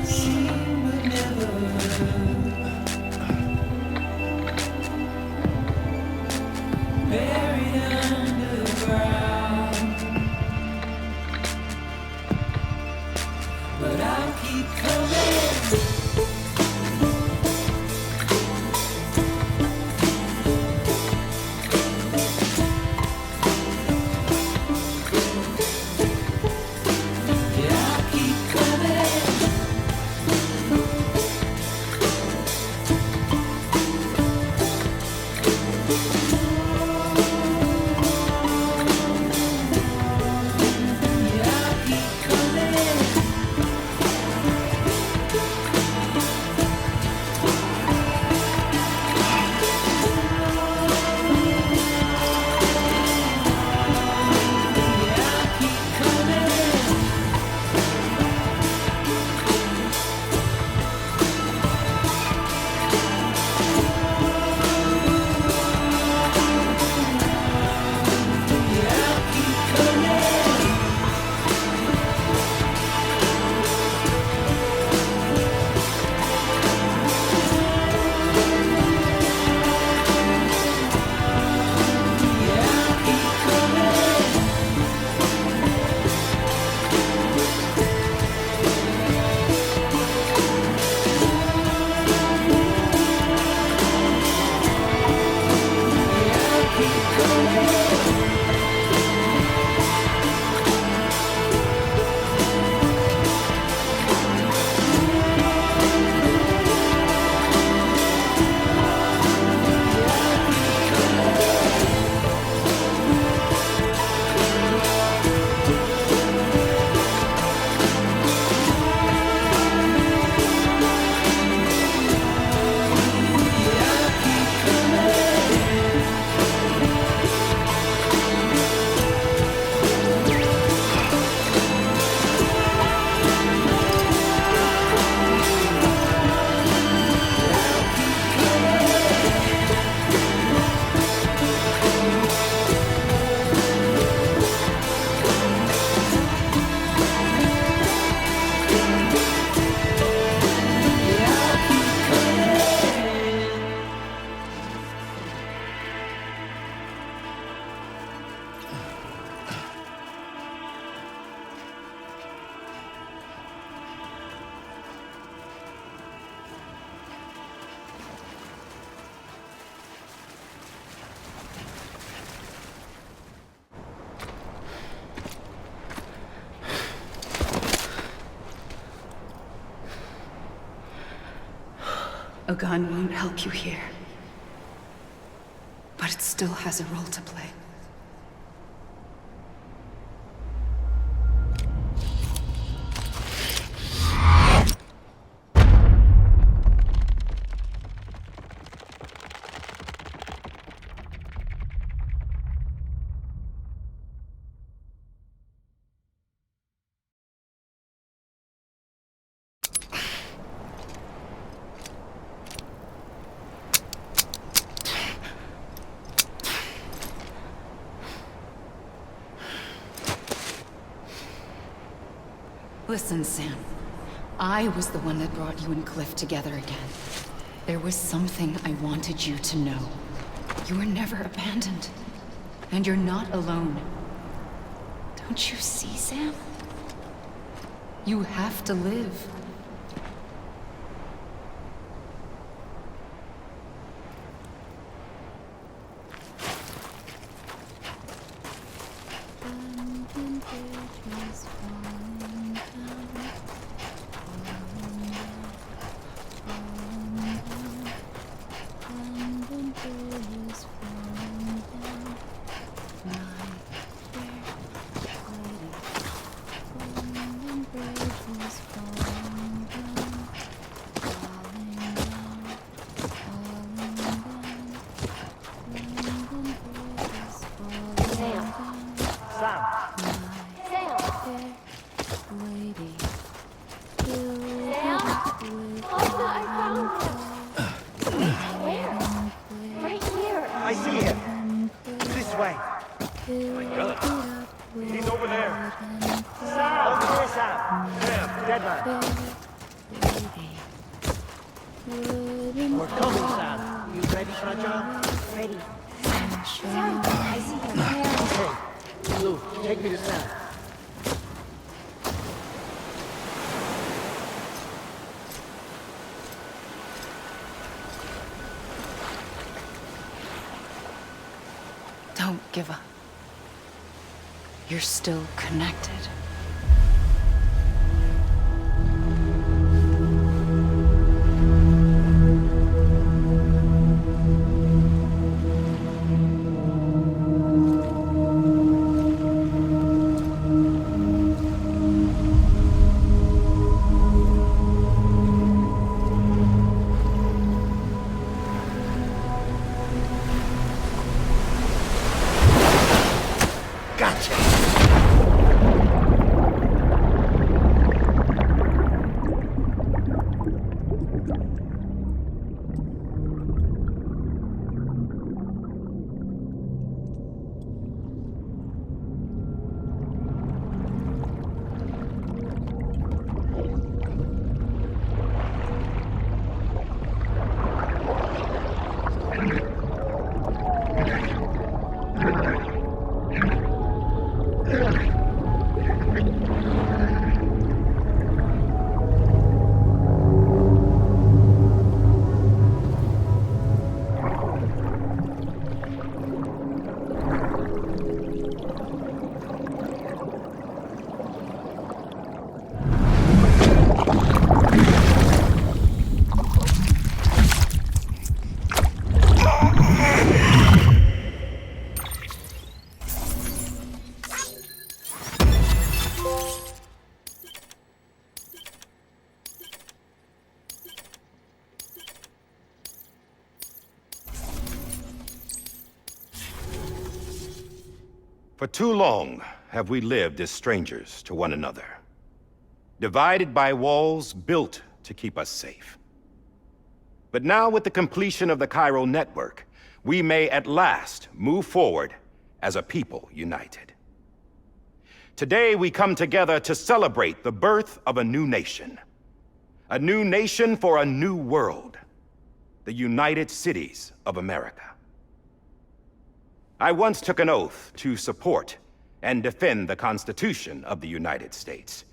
Seen but never buried underground. But I'll keep coming. Yeah, I'll keep coming. Yeah, I'll keep coming. Yeah, I'll keep coming. Yeah, I'll keep coming. Yeah, I'll keep coming. Yeah, I'll keep coming. A gun won't help you here. But it still has a role to play. Listen, Sam. I was the one that brought you and Cliff together again. There was something I wanted you to know. You were never abandoned. And you're not alone. Don't you see, Sam? You have to live. I see him. This way. My God. He's over there. Sam! Over here, Sam! Sam, dead man. We're coming, Sam. You ready for a job? Ready. Sam, I see him. Okay. Lou, take me to Sam. Don't give up. You're still connected. For too long have we lived as strangers to one another, divided by walls built to keep us safe. But now, with the completion of the Cairo network, we may at last move forward as a people united. Today we come together to celebrate the birth of a new nation for a new world, the United Cities of America. I once took an oath to support and defend the Constitution of the United States.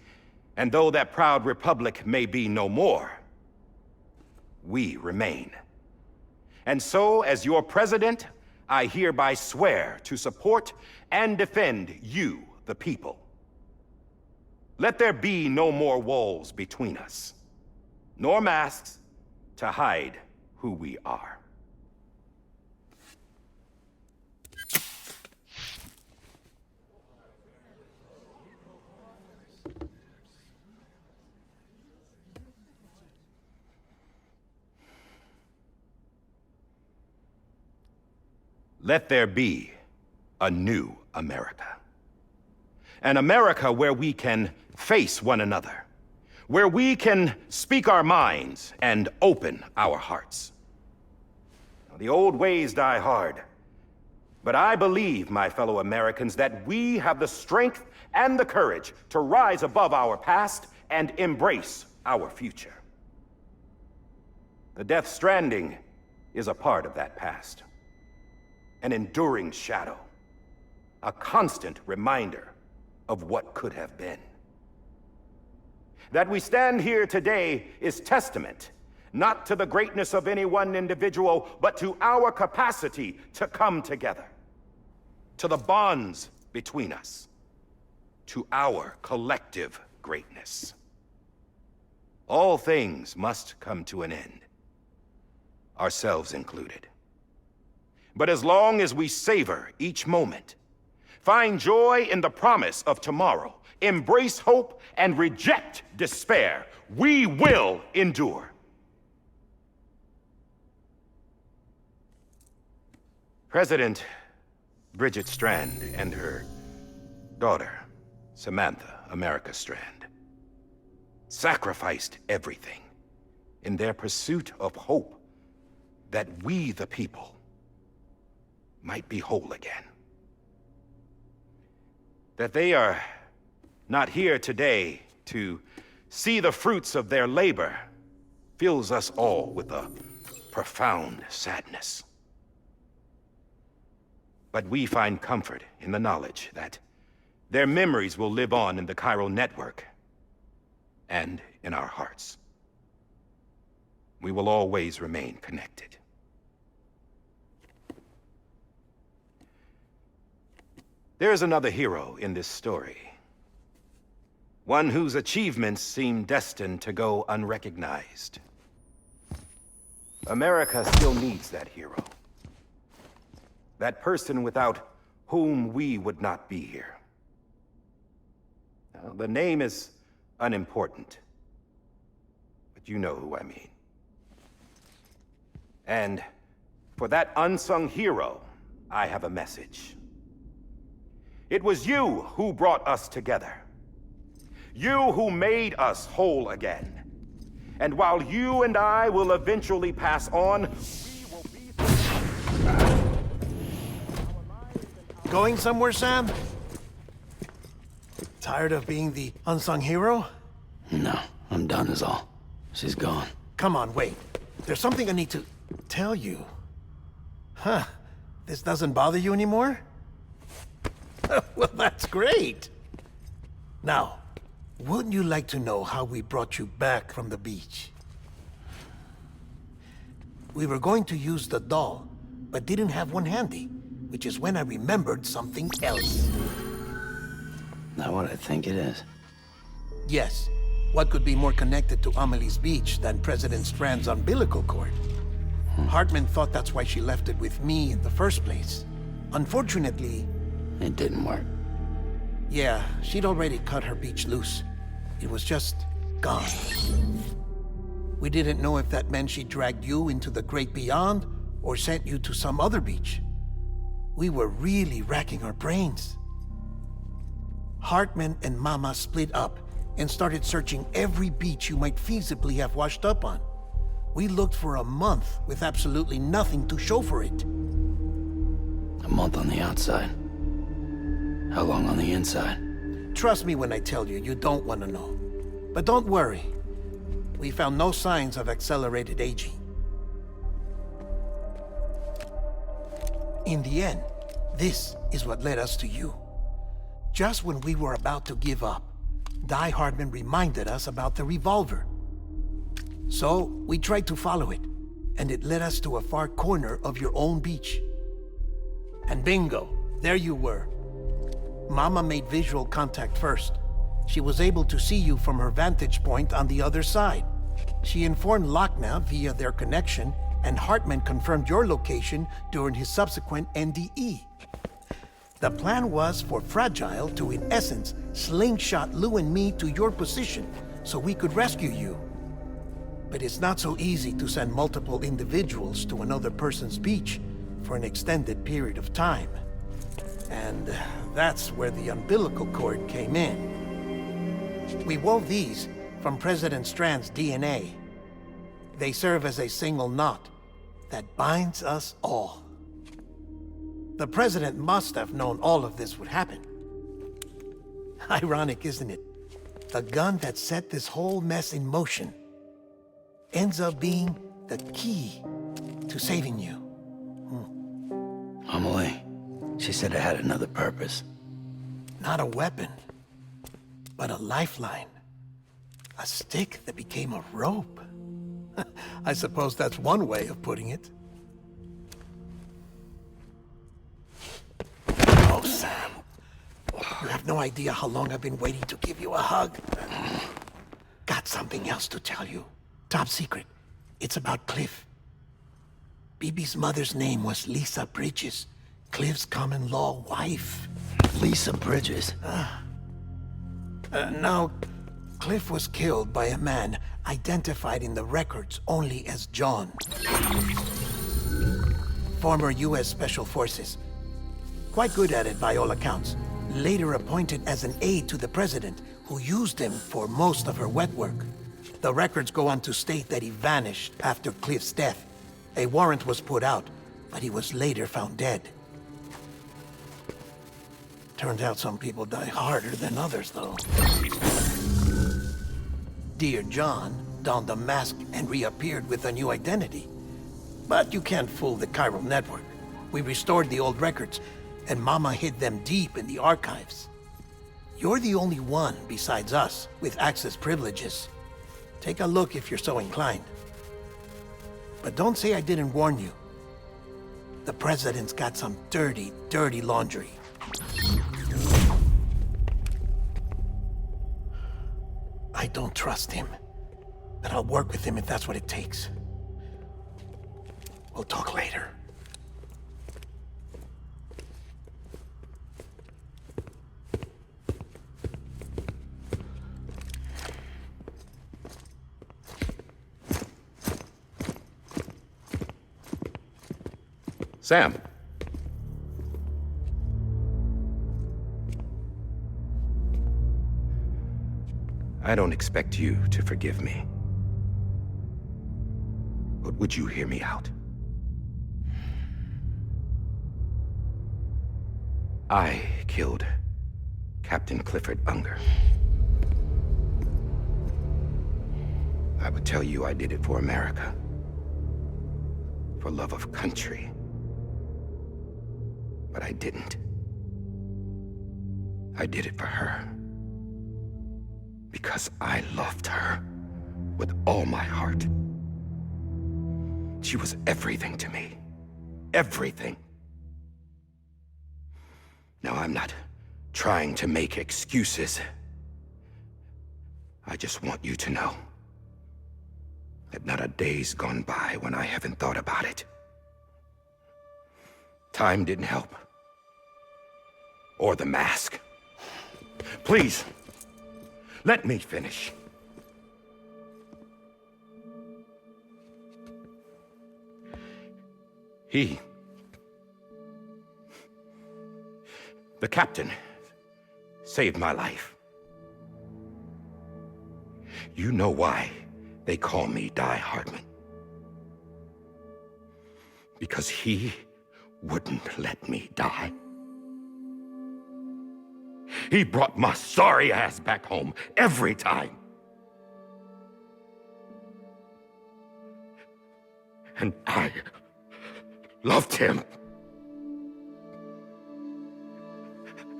And though that proud republic may be no more, we remain. And so, as your president, I hereby swear to support and defend you, the people. Let there be no more walls between us, nor masks to hide who we are. Let there be a new America. An America where we can face one another, where we can speak our minds and open our hearts. Now, the old ways die hard, But I believe, my fellow Americans, that we have the strength and the courage to rise above our past and embrace our future. The Death Stranding is a part of that past. An enduring shadow. A constant reminder of what could have been. That we stand here today is testament, not to the greatness of any one individual, but to our capacity to come together. To the bonds between us. To our collective greatness. All things must come to an end. Ourselves included. But as long as we savor each moment, find joy in the promise of tomorrow, embrace hope, and reject despair, we will endure. President Bridget Strand and her daughter, Samantha America Strand, sacrificed everything in their pursuit of hope that we, the people, might be whole again. That they are not here today to see the fruits of their labor fills us all with a profound sadness. But we find comfort in the knowledge that their memories will live on in the chiral network and in our hearts. We will always remain connected. There is another hero in this story. One whose achievements seem destined to go unrecognized. America still needs that hero. That person without whom we would not be here. Now, the name is unimportant, but you know who I mean. And for that unsung hero, I have a message. It was you who brought us together. You who made us whole again. And while you and I will eventually pass on, we will be... Going somewhere, Sam? Tired of being the unsung hero? No, I'm done is all. She's gone. Come on, wait. There's something I need to tell you. Huh. This doesn't bother you anymore? Well, that's great. Now, wouldn't you like to know how we brought you back from the beach? We were going to use the doll, but didn't have one handy, which is when I remembered something else. Not what I think it is. Yes. What could be more connected to Amelie's beach than President Strand's umbilical cord? Hartman thought that's why she left it with me in the first place. Unfortunately... It didn't work. Yeah, she'd already cut her beach loose. It was just gone. We didn't know if that meant she dragged you into the great beyond or sent you to some other beach. We were really racking our brains. Hartman and Mama split up and started searching every beach you might feasibly have washed up on. We looked for a month with absolutely nothing to show for it. A month on the outside. How long on the inside? Trust me when I tell you, you don't want to know. But don't worry. We found no signs of accelerated aging. In the end, this is what led us to you. Just when we were about to give up, Die Hartman reminded us about the revolver. So, we tried to follow it, and it led us to a far corner of your own beach. And bingo, there you were. Mama made visual contact first. She was able to see you from her vantage point on the other side. She informed Lochna via their connection, and Hartman confirmed your location during his subsequent NDE. The plan was for Fragile to, in essence, slingshot Lou and me to your position so we could rescue you. But it's not so easy to send multiple individuals to another person's beach for an extended period of time. And that's where the umbilical cord came in. We wove these from President Strand's DNA. They serve as a single knot that binds us all. The president must have known all of this would happen. Ironic, isn't it? The gun that set this whole mess in motion ends up being the key to saving you. Amelie, she said it had another purpose. Not a weapon, but a lifeline. A stick that became a rope. I suppose that's one way of putting it. Oh, Sam. You have no idea how long I've been waiting to give you a hug. Got something else to tell you. Top secret. It's about Cliff. BB's mother's name was Lisa Bridges, Cliff's common-law wife. Lisa Bridges? Now, Cliff was killed by a man identified in the records only as John. Former U.S. Special Forces. Quite good at it by all accounts. Later appointed as an aide to the president, who used him for most of her wet work. The records go on to state that he vanished after Cliff's death. A warrant was put out, but he was later found dead. Turned out some people die harder than others, though. Dear John donned a mask and reappeared with a new identity. But you can't fool the chiral network. We restored the old records, and Mama hid them deep in the archives. You're the only one, besides us, with access privileges. Take a look if you're so inclined. But don't say I didn't warn you. The president's got some dirty, dirty laundry. I don't trust him, but I'll work with him if that's what it takes. We'll talk later. Sam. I don't expect you to forgive me. But would you hear me out? I killed Captain Clifford Unger. I would tell you I did it for America. For love of country. But I didn't. I did it for her. Because I loved her with all my heart. She was everything to me. Everything. Now, I'm not trying to make excuses. I just want you to know that not a day's gone by when I haven't thought about it. Time didn't help. Or the mask. Please, let me finish. The captain, saved my life. You know why they call me Die Hardman. Because he wouldn't let me die. He brought my sorry ass back home every time. And I loved him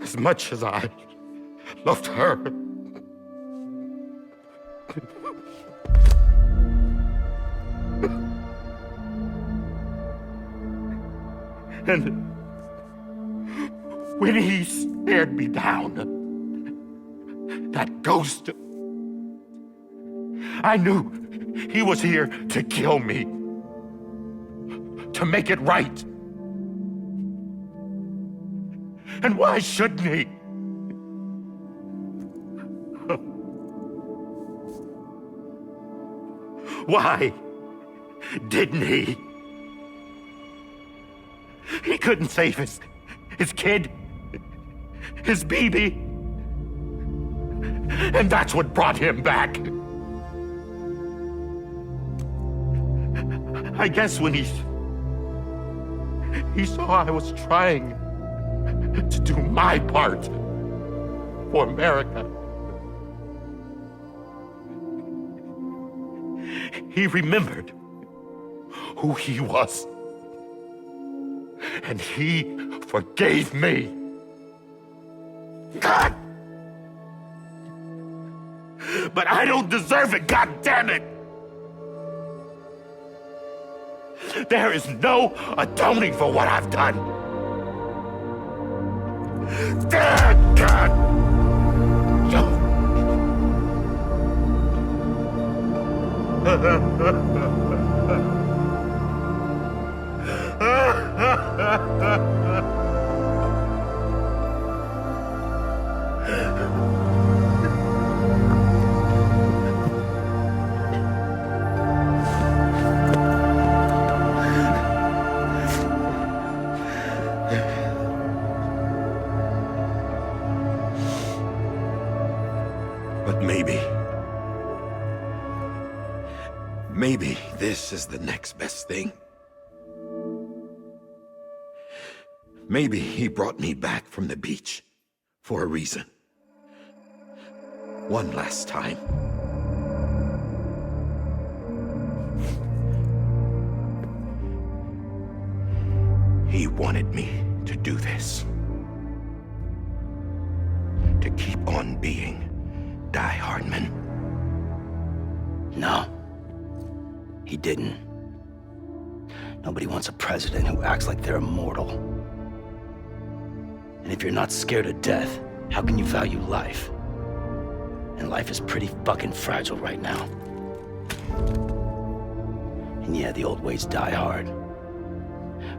as much as I loved her. And when he stared me down, that ghost, I knew he was here to kill me, to make it right. And why shouldn't he? Why didn't he? He couldn't save his kid, his baby. And that's what brought him back. I guess when He saw I was trying to do my part for America. He remembered who he was. And he forgave me. God! But I don't deserve it, God damn it! There is no atoning for what I've done. Damn God! But maybe this is the next best thing. Maybe he brought me back from the beach for a reason. One last time. He wanted me to do this. To keep on being Die Hardman. No. He didn't. Nobody wants a president who acts like they're immortal. And if you're not scared of death, how can you value life? And life is pretty fucking fragile right now. And yeah, the old ways die hard.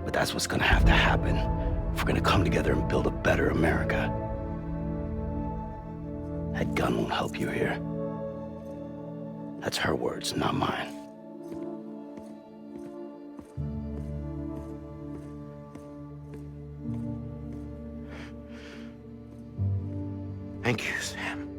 But that's what's gonna have to happen if we're gonna come together and build a better America. That gun won't help you here. That's her words, not mine. Thank you, Sam.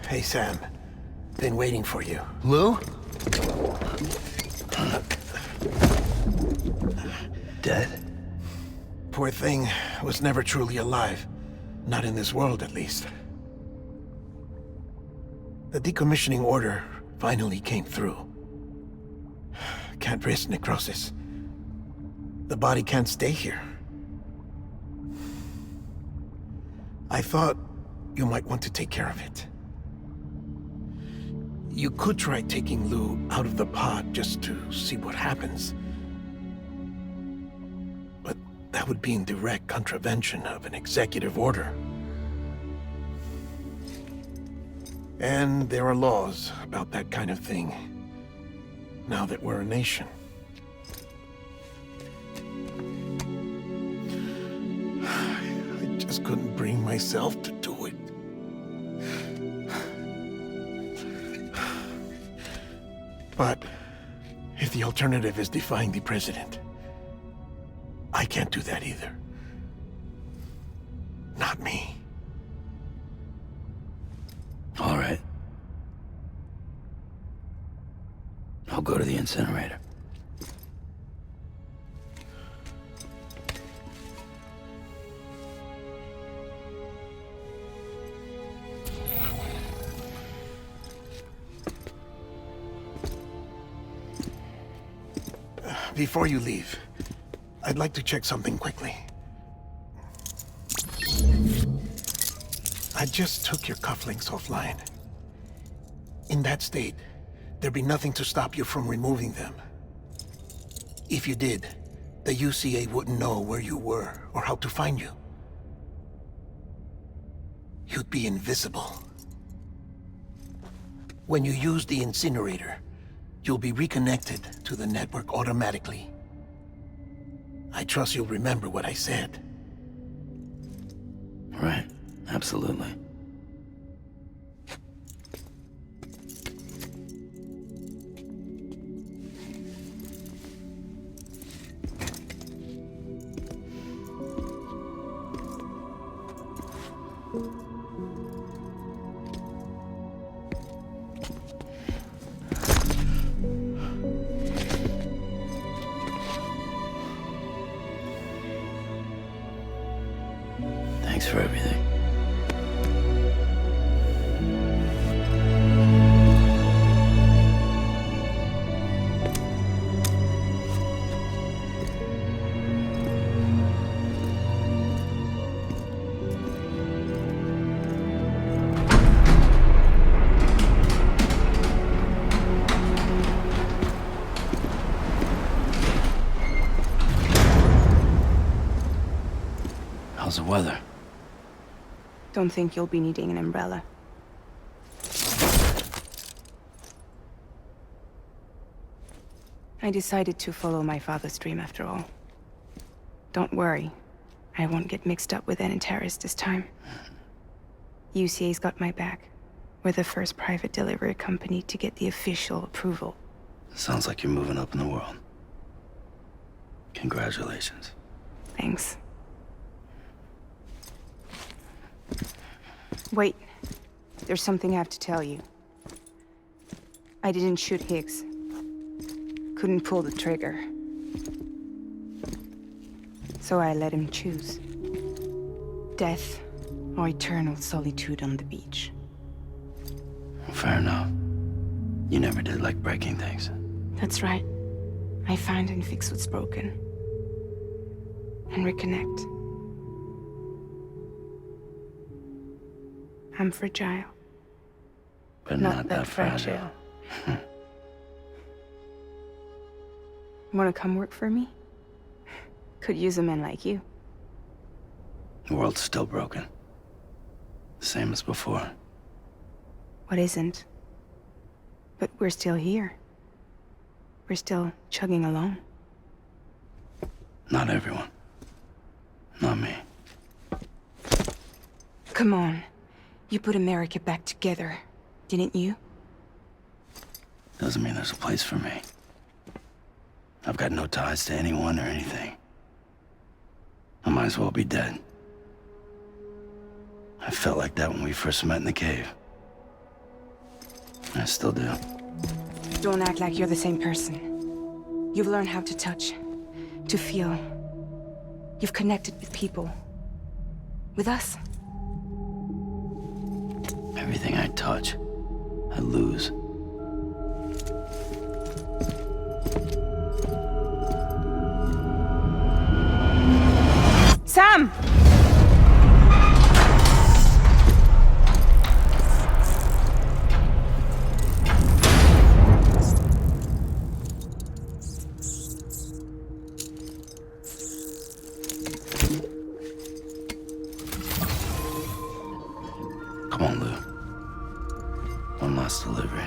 Hey, Sam. Been waiting for you. Lou? Dead? Poor thing was never truly alive. Not in this world, at least. The decommissioning order finally came through. Can't risk necrosis. The body can't stay here. I thought you might want to take care of it. You could try taking Lou out of the pod just to see what happens. But that would be in direct contravention of an executive order. And there are laws about that kind of thing, now that we're a nation. I just couldn't bring myself to do it. But if the alternative is defying the president, I can't do that either. Not me. All right. I'll go to the incinerator. Before you leave, I'd like to check something quickly. I just took your cufflinks offline. In that state, there'd be nothing to stop you from removing them. If you did, the UCA wouldn't know where you were or how to find you. You'd be invisible. When you use the incinerator, you'll be reconnected to the network automatically. I trust you'll remember what I said. Right, absolutely. Thanks for everything. How's the weather? Don't think you'll be needing an umbrella. I decided to follow my father's dream after all. Don't worry. I won't get mixed up with any terrorists this time. UCA's got my back. We're the first private delivery company to get the official approval. Sounds like you're moving up in the world. Congratulations. Thanks. Wait. There's something I have to tell you. I didn't shoot Higgs. Couldn't pull the trigger. So I let him choose. Death or eternal solitude on the beach. Fair enough. You never did like breaking things. That's right. I find and fix what's broken. And reconnect. I'm fragile. But not that fragile. Wanna come work for me? Could use a man like you. The world's still broken. Same as before. What isn't? But we're still here. We're still chugging along. Not everyone. Not me. Come on. You put America back together, didn't you? Doesn't mean there's a place for me. I've got no ties to anyone or anything. I might as well be dead. I felt like that when we first met in the cave. I still do. Don't act like you're the same person. You've learned how to touch, to feel. You've connected with people. With us. Everything I touch, I lose. Sam! Come on, Lou. One last delivery.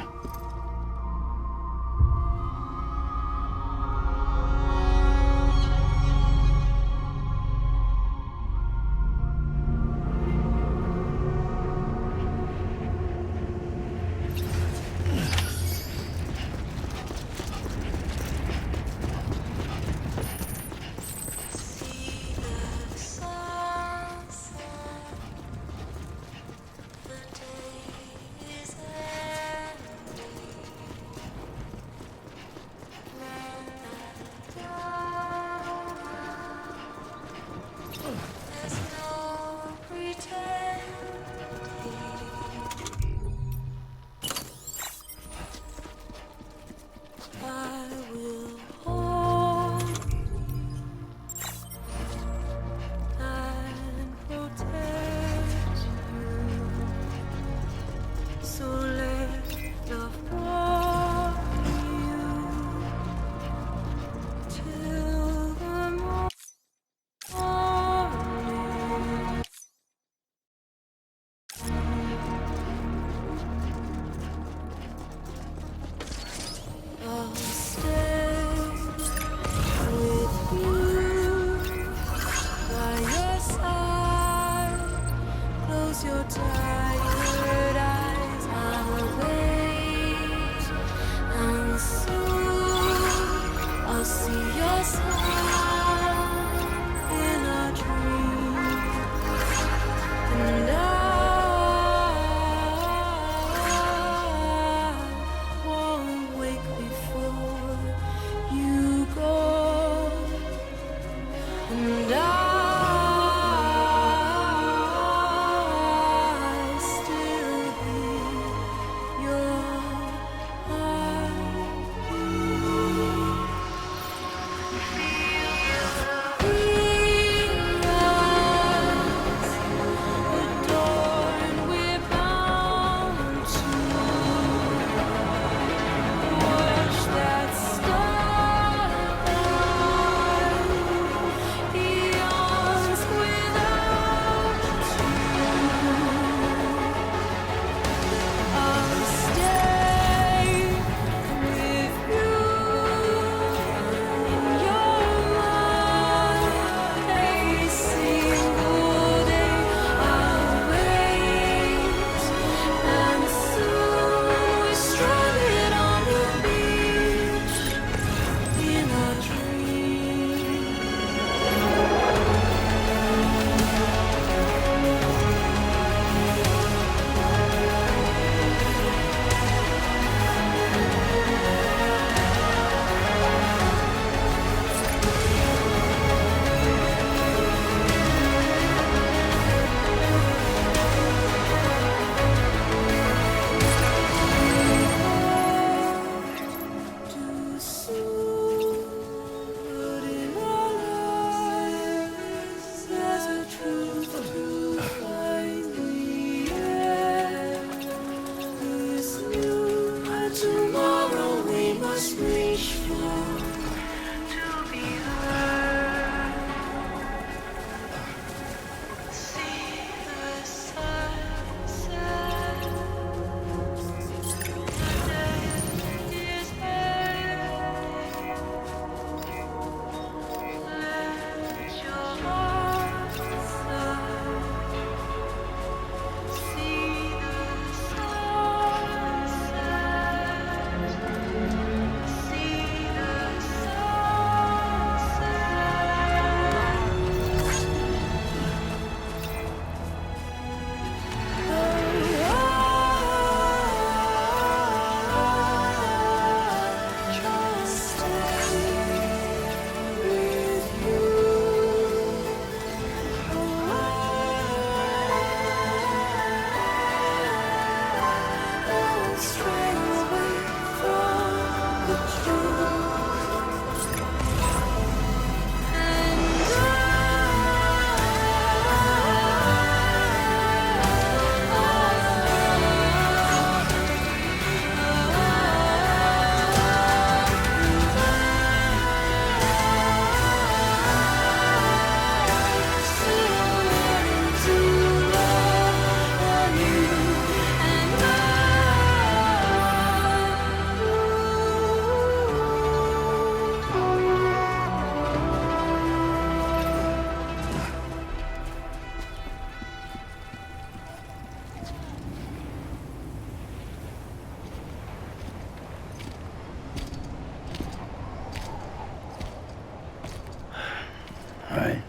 Alright.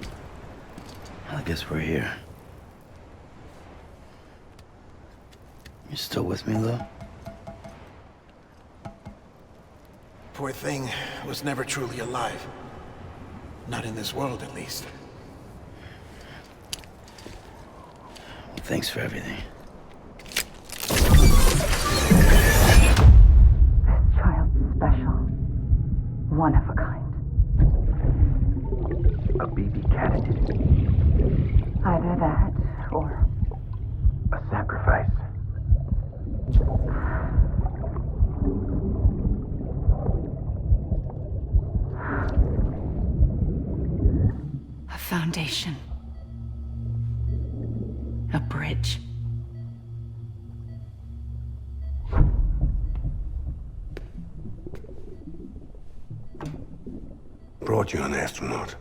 I guess we're here. You still with me, Lou? Poor thing was never truly alive. Not in this world, at least. Well, thanks for everything. This child's special. One of a kind. A baby candidate. Either that, or A sacrifice. a foundation. A bridge. Brought you an astronaut.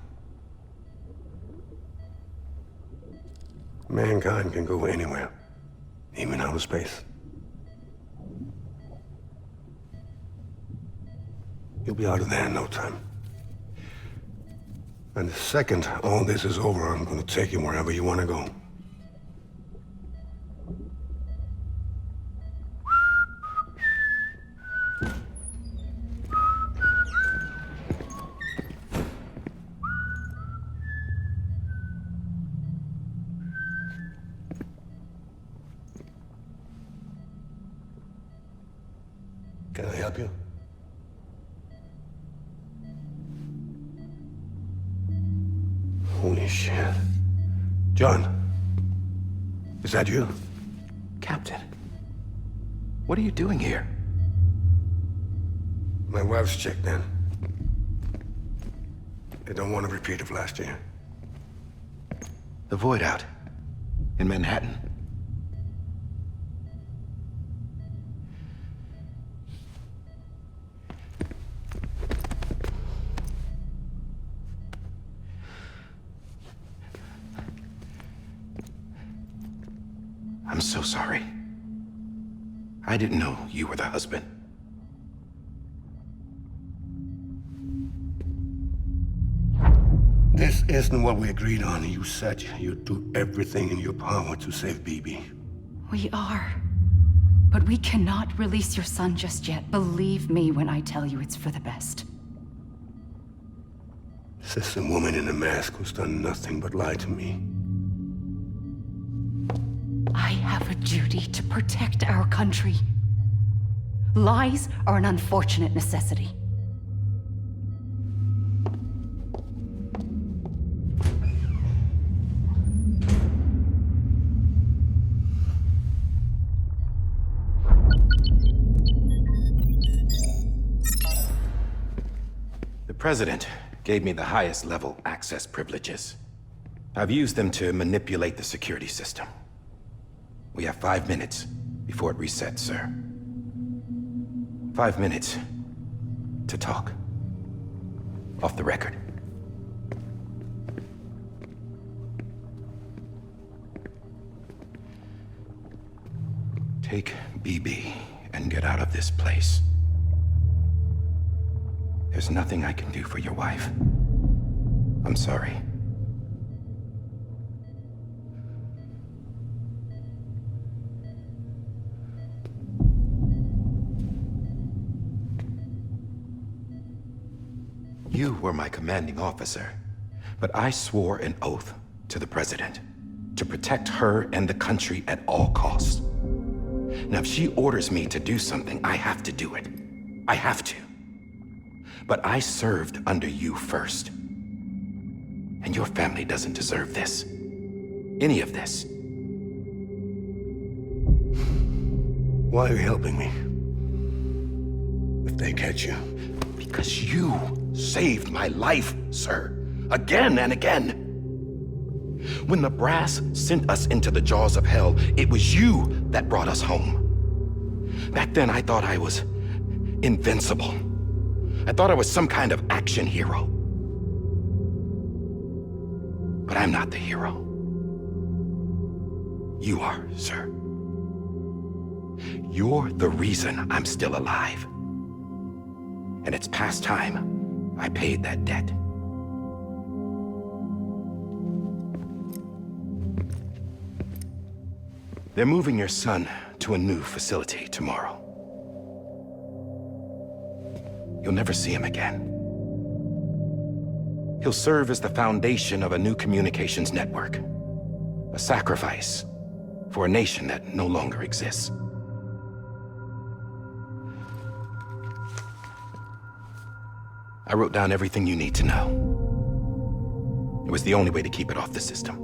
Mankind can go anywhere, even outer space. You'll be out of there in no time. And the second all this is over, I'm gonna take you wherever you wanna go. Can I help you? Holy shit. John, is that you? Captain, what are you doing here? My wife's checked in. They don't want a repeat of last year. The Void Out in Manhattan. I'm so sorry. I didn't know you were the husband. This isn't what we agreed on. You said you'd do everything in your power to save BB. We are. But we cannot release your son just yet. Believe me when I tell you it's for the best. This is a woman in a mask who's done nothing but lie to me. I have a duty to protect our country. Lies are an unfortunate necessity. The President gave me the highest level access privileges. I've used them to manipulate the security system. We have 5 minutes before it resets, sir. 5 minutes to talk. Off the record. Take BB and get out of this place. There's nothing I can do for your wife. I'm sorry. You were my commanding officer, but I swore an oath to the President to protect her and the country at all costs. Now, if she orders me to do something, I have to do it. I have to. But I served under you first. And your family doesn't deserve this. Any of this. Why are you helping me? If they catch you. Because you saved my life, sir. Again and again. When the brass sent us into the jaws of hell, it was you that brought us home. Back then, I thought I was invincible. I thought I was some kind of action hero. But I'm not the hero. You are, sir. You're the reason I'm still alive. And it's past time I paid that debt. They're moving your son to a new facility tomorrow. You'll never see him again. He'll serve as the foundation of a new communications network. A sacrifice for a nation that no longer exists. I wrote down everything you need to know. It was the only way to keep it off the system.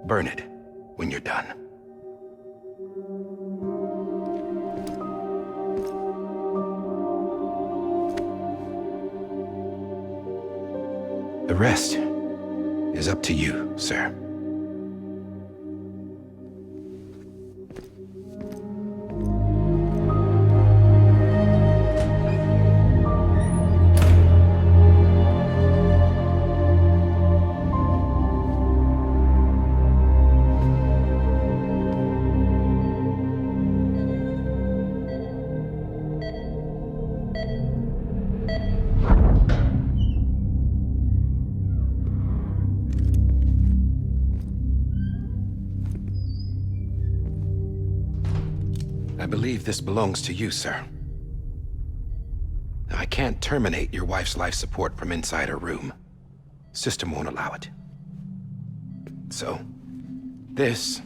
Burn it when you're done. The rest is up to you, sir. I believe this belongs to you, sir. Now, I can't terminate your wife's life support from inside her room. System won't allow it. So, this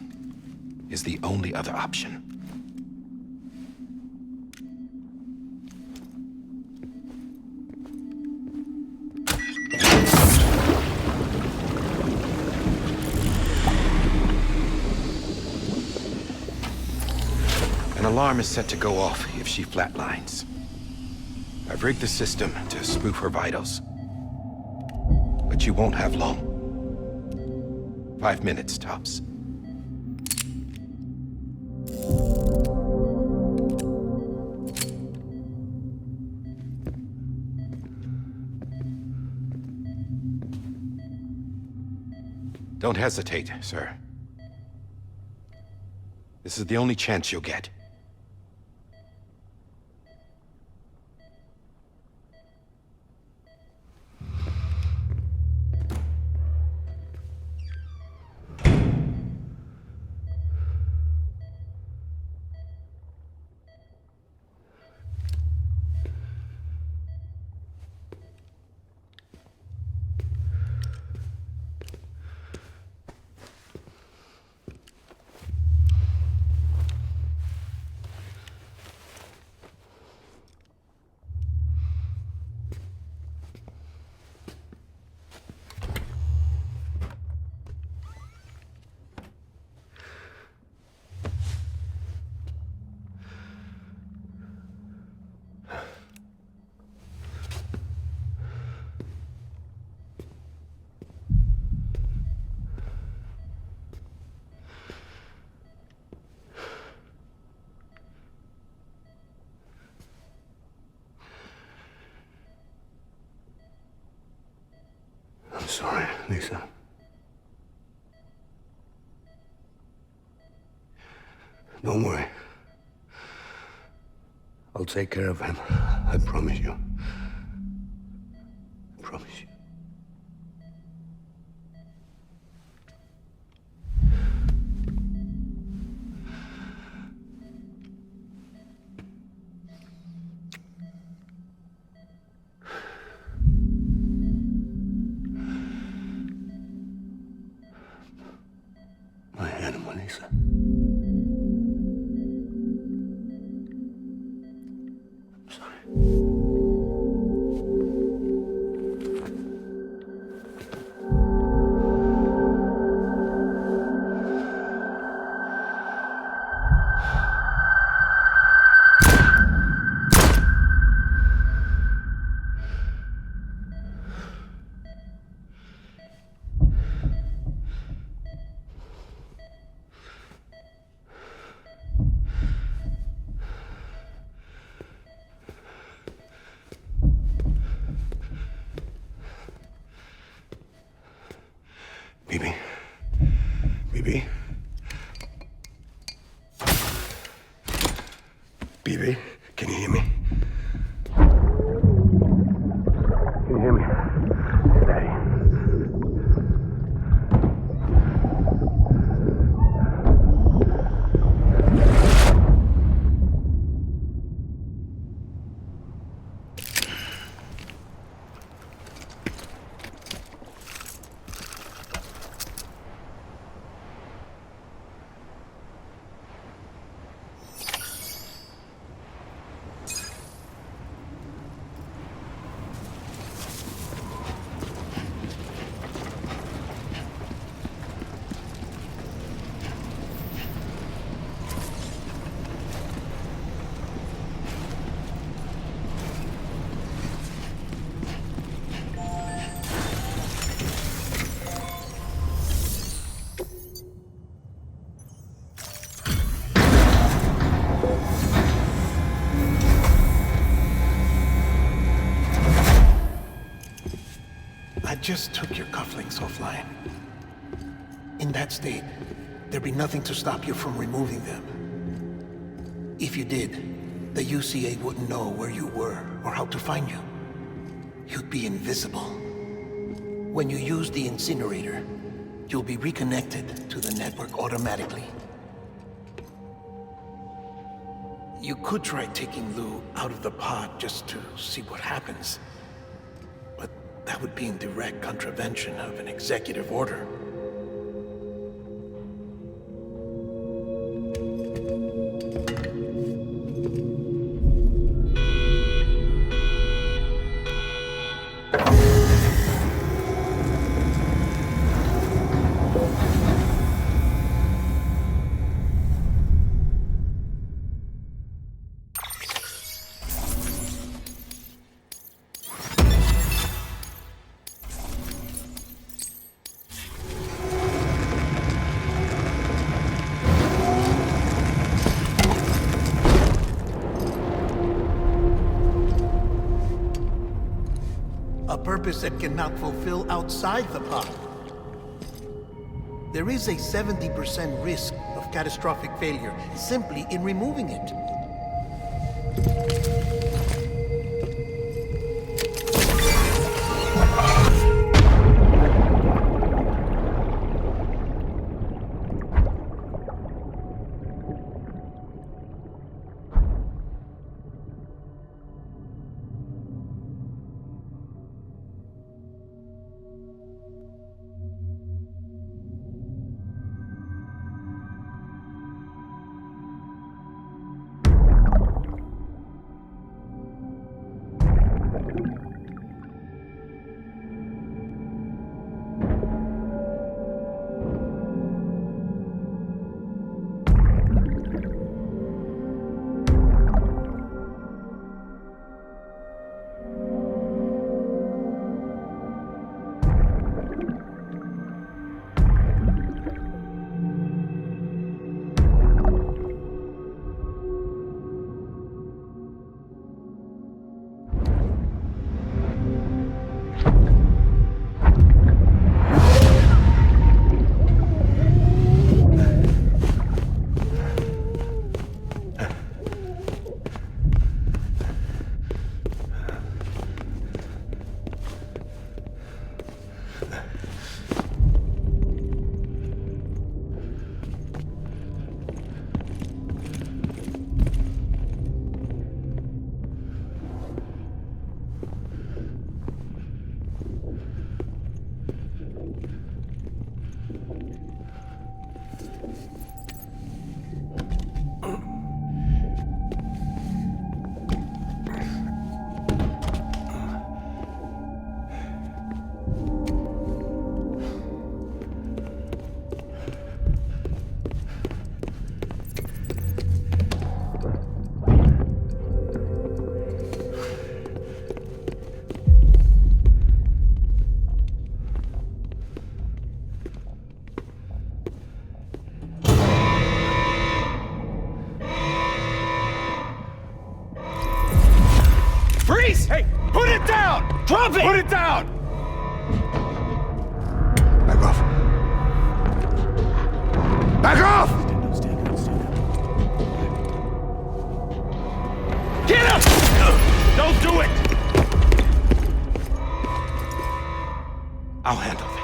is the only other option. alarm is set to go off if she flatlines. I've rigged the system to spoof her vitals. But you won't have long. 5 minutes, tops. Don't hesitate, sir. This is the only chance you'll get. I'm sorry, Lisa. Don't worry. I'll take care of him. I promise you. I promise you. My animal, Lisa. I'm sorry. Bibi? Bibi? Bibi, can you hear me? Can you hear me? Daddy. I just took your cufflinks offline. In that state, there'd be nothing to stop you from removing them. If you did, the UCA wouldn't know where you were or how to find you. You'd be invisible. When you use the incinerator, you'll be reconnected to the network automatically. You could try taking Lou out of the pod just to see what happens. But that would be in direct contravention of an executive order. A purpose it cannot fulfill outside the pod. There is a 70% risk of catastrophic failure simply in removing it. Freeze! Hey, put it down! Drop it! Put it down! Back off. Back off! Get him! Don't do it! I'll handle this.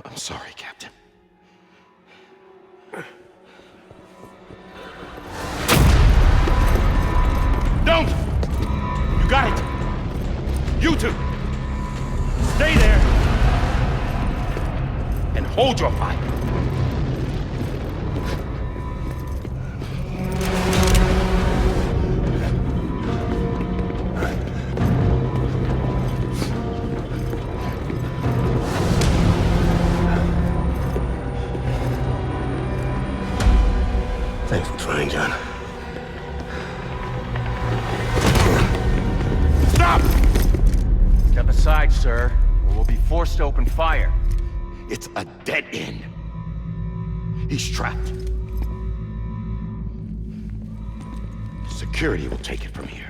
I'm sorry, Captain. Don't! You got it! You two! Stay there! And hold your fire! Thanks for trying, John. Stop! Step aside, sir, or we'll be forced to open fire. It's a dead end. He's trapped. Security will take it from here.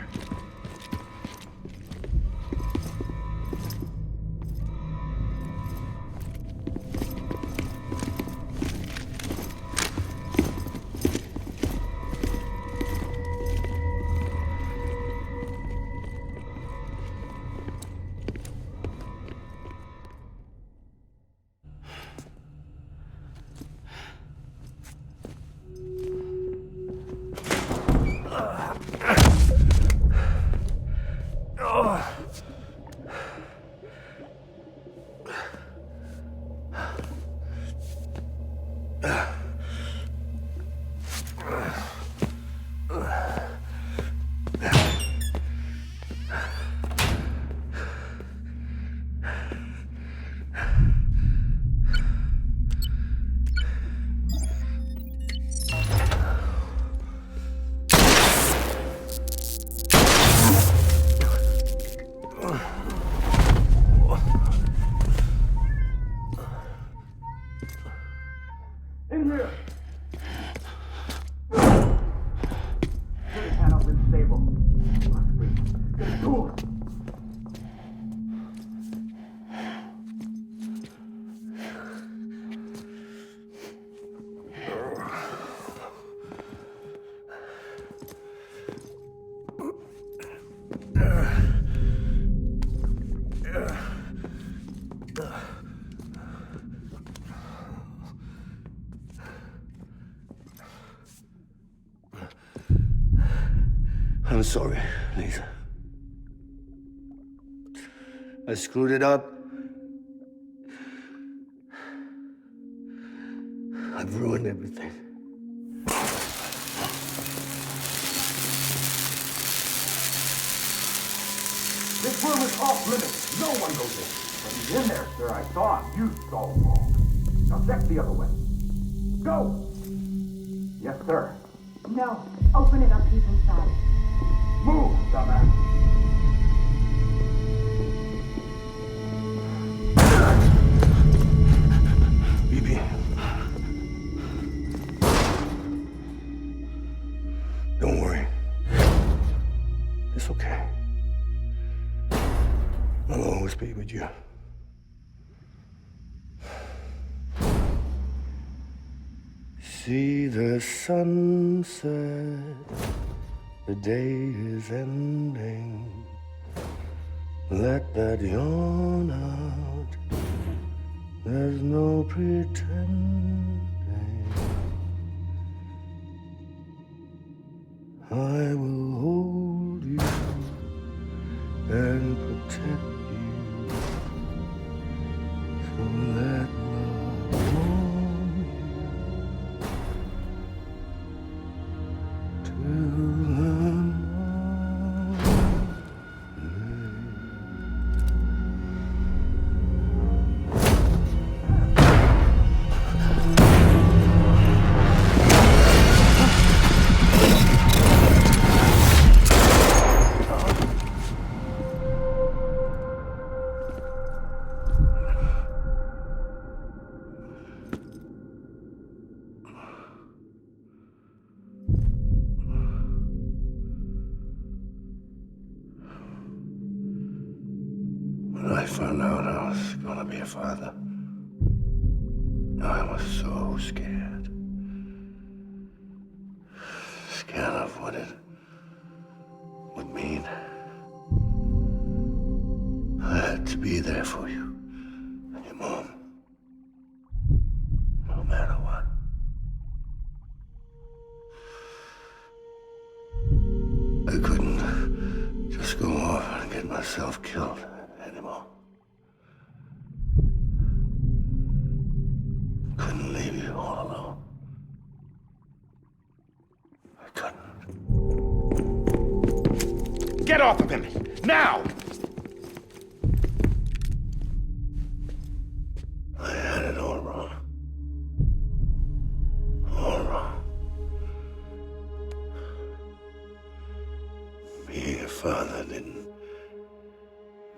in here! Get his hand up in the stable. Get it to him. I'm sorry, Lisa. I screwed it up. I've ruined everything. This room is off limits. No one goes in. But he's in there, sir. I saw him. You saw him wrong. Now check the other way. Go! Yes, sir. No. Open it up. He's inside. Move, dumbass. Bibi. Don't worry. It's okay. I'll always be with you. See the sunset. The day is ending. Let that yawn out. There's no pretending. I will hold you and protect you. So let love warm you to the When I found out I was gonna be a father, I was so scared. Scared of what it would mean. I had to be there for you and your mom, no matter what. I couldn't just go off and get myself killed anymore. Couldn't leave you all alone. I couldn't. Get off of him! Now! I had it all wrong. All wrong. Being a father didn't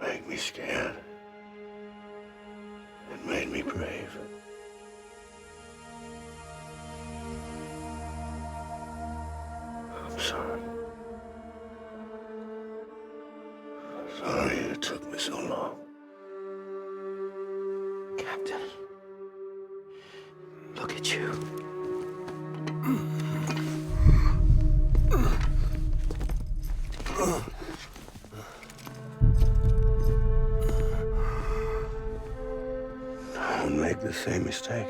make me scared. It made me brave. I'm sorry. Sorry it took me so long. Captain, look at you. Don't make the same mistake.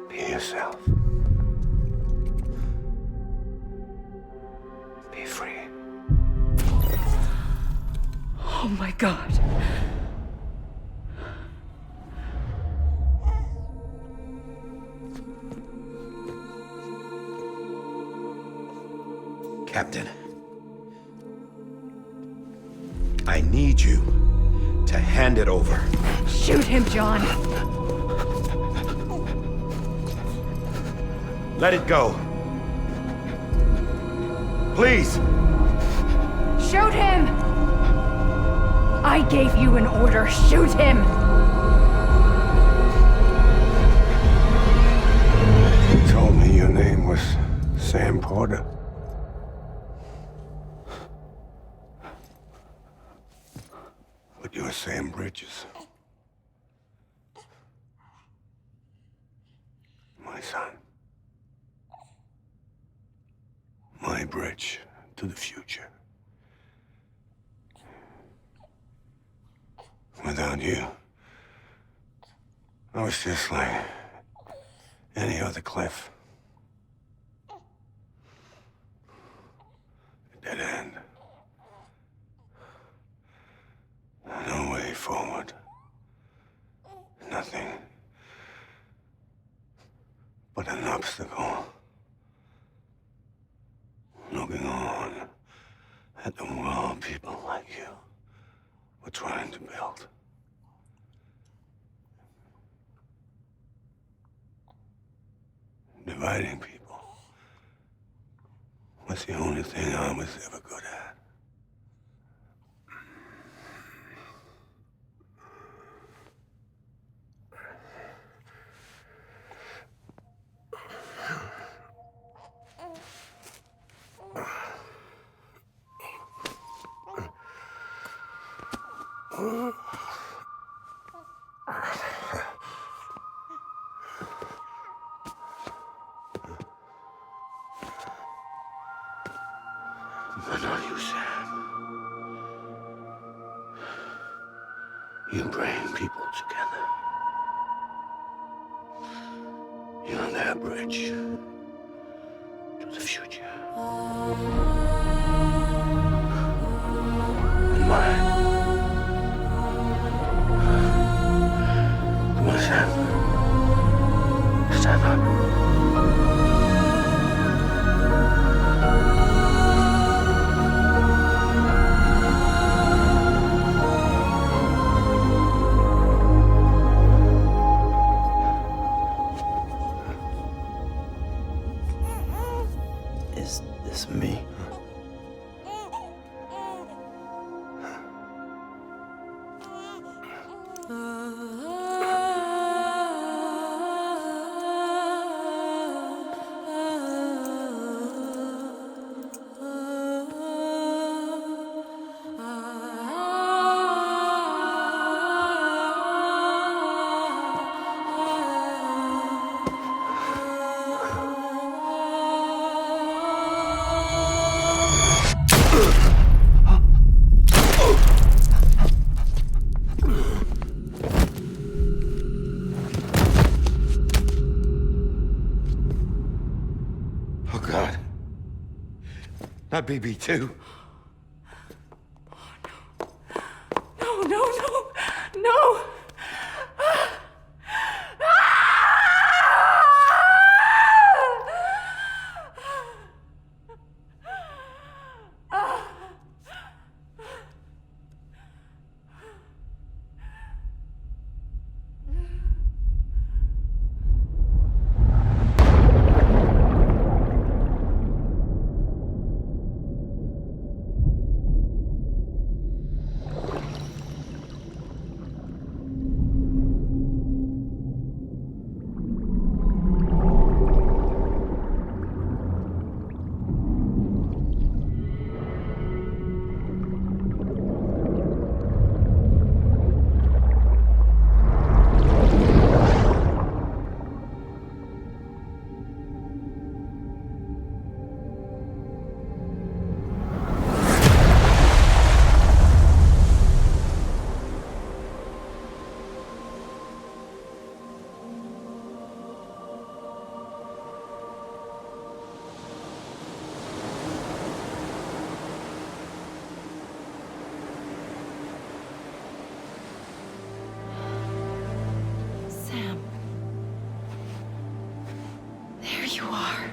Be yourself. Be free. Oh my God. Captain, I need you to hand it over. Shoot him, John. Let it go. Please. Shoot him! I gave you an order. Shoot him! bridges. My son. My bridge to the future. Without you, I was just like any other cliff. A dead end. No way forward. Nothing but an obstacle. Looking on at the world people like you were trying to build. Dividing people was the only thing I was ever good at. But not you, Sam. You bring people together. You're their bridge to the future. And mine. Come on, Sam. Stand up. Is this me? Oh, God. Not BB2. No, no, no, no! Sam. There you are.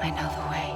I know the way.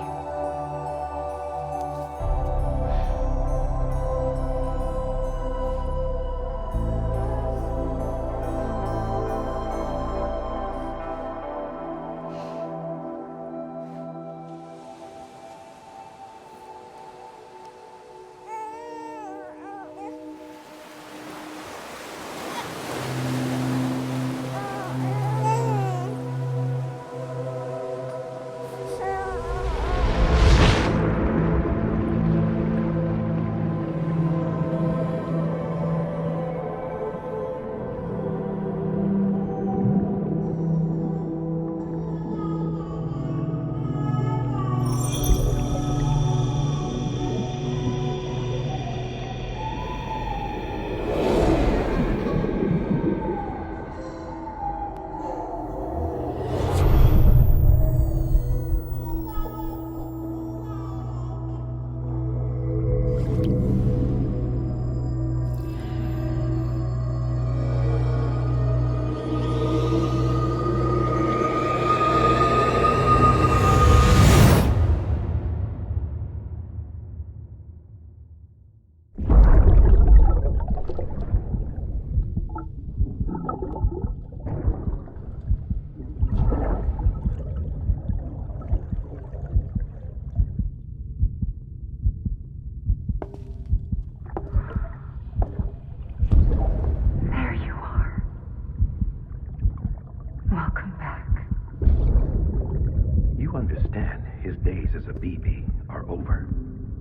His days as a BB are over,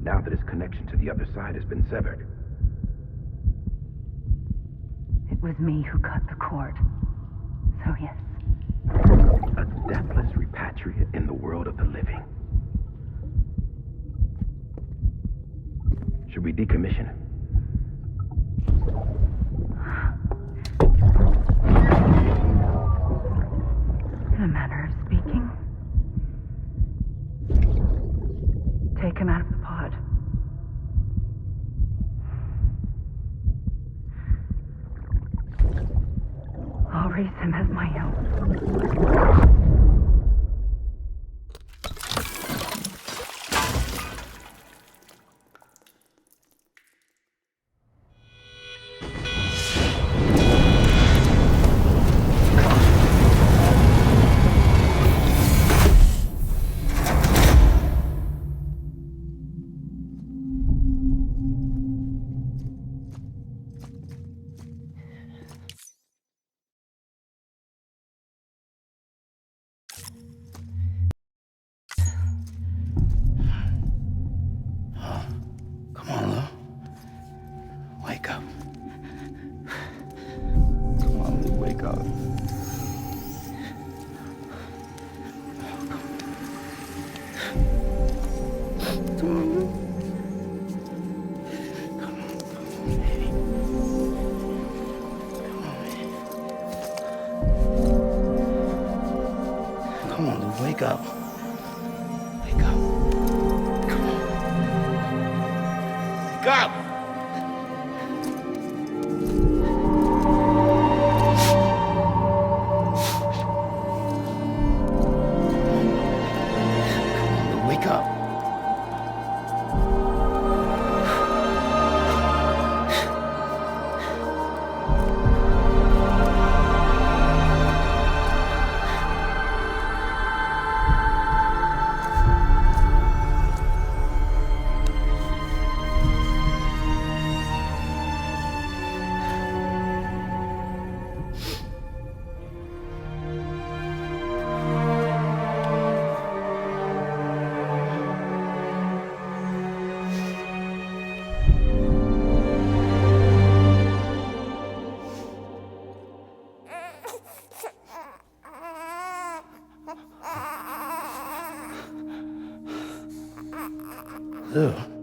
now that his connection to the other side has been severed. It was me who cut the cord. So yes. A deathless repatriate in the world of the living. Should we decommission him? In a manner of speaking. Take him out of the pod. I'll raise him as my own. Come on, Lou. Wake up. Come on, Lou, wake up. Come on, Lou. Come on, baby. Come on, baby. Come on, Lou, wake up. Wake up. Come on. Wake up! Wake up. Lou.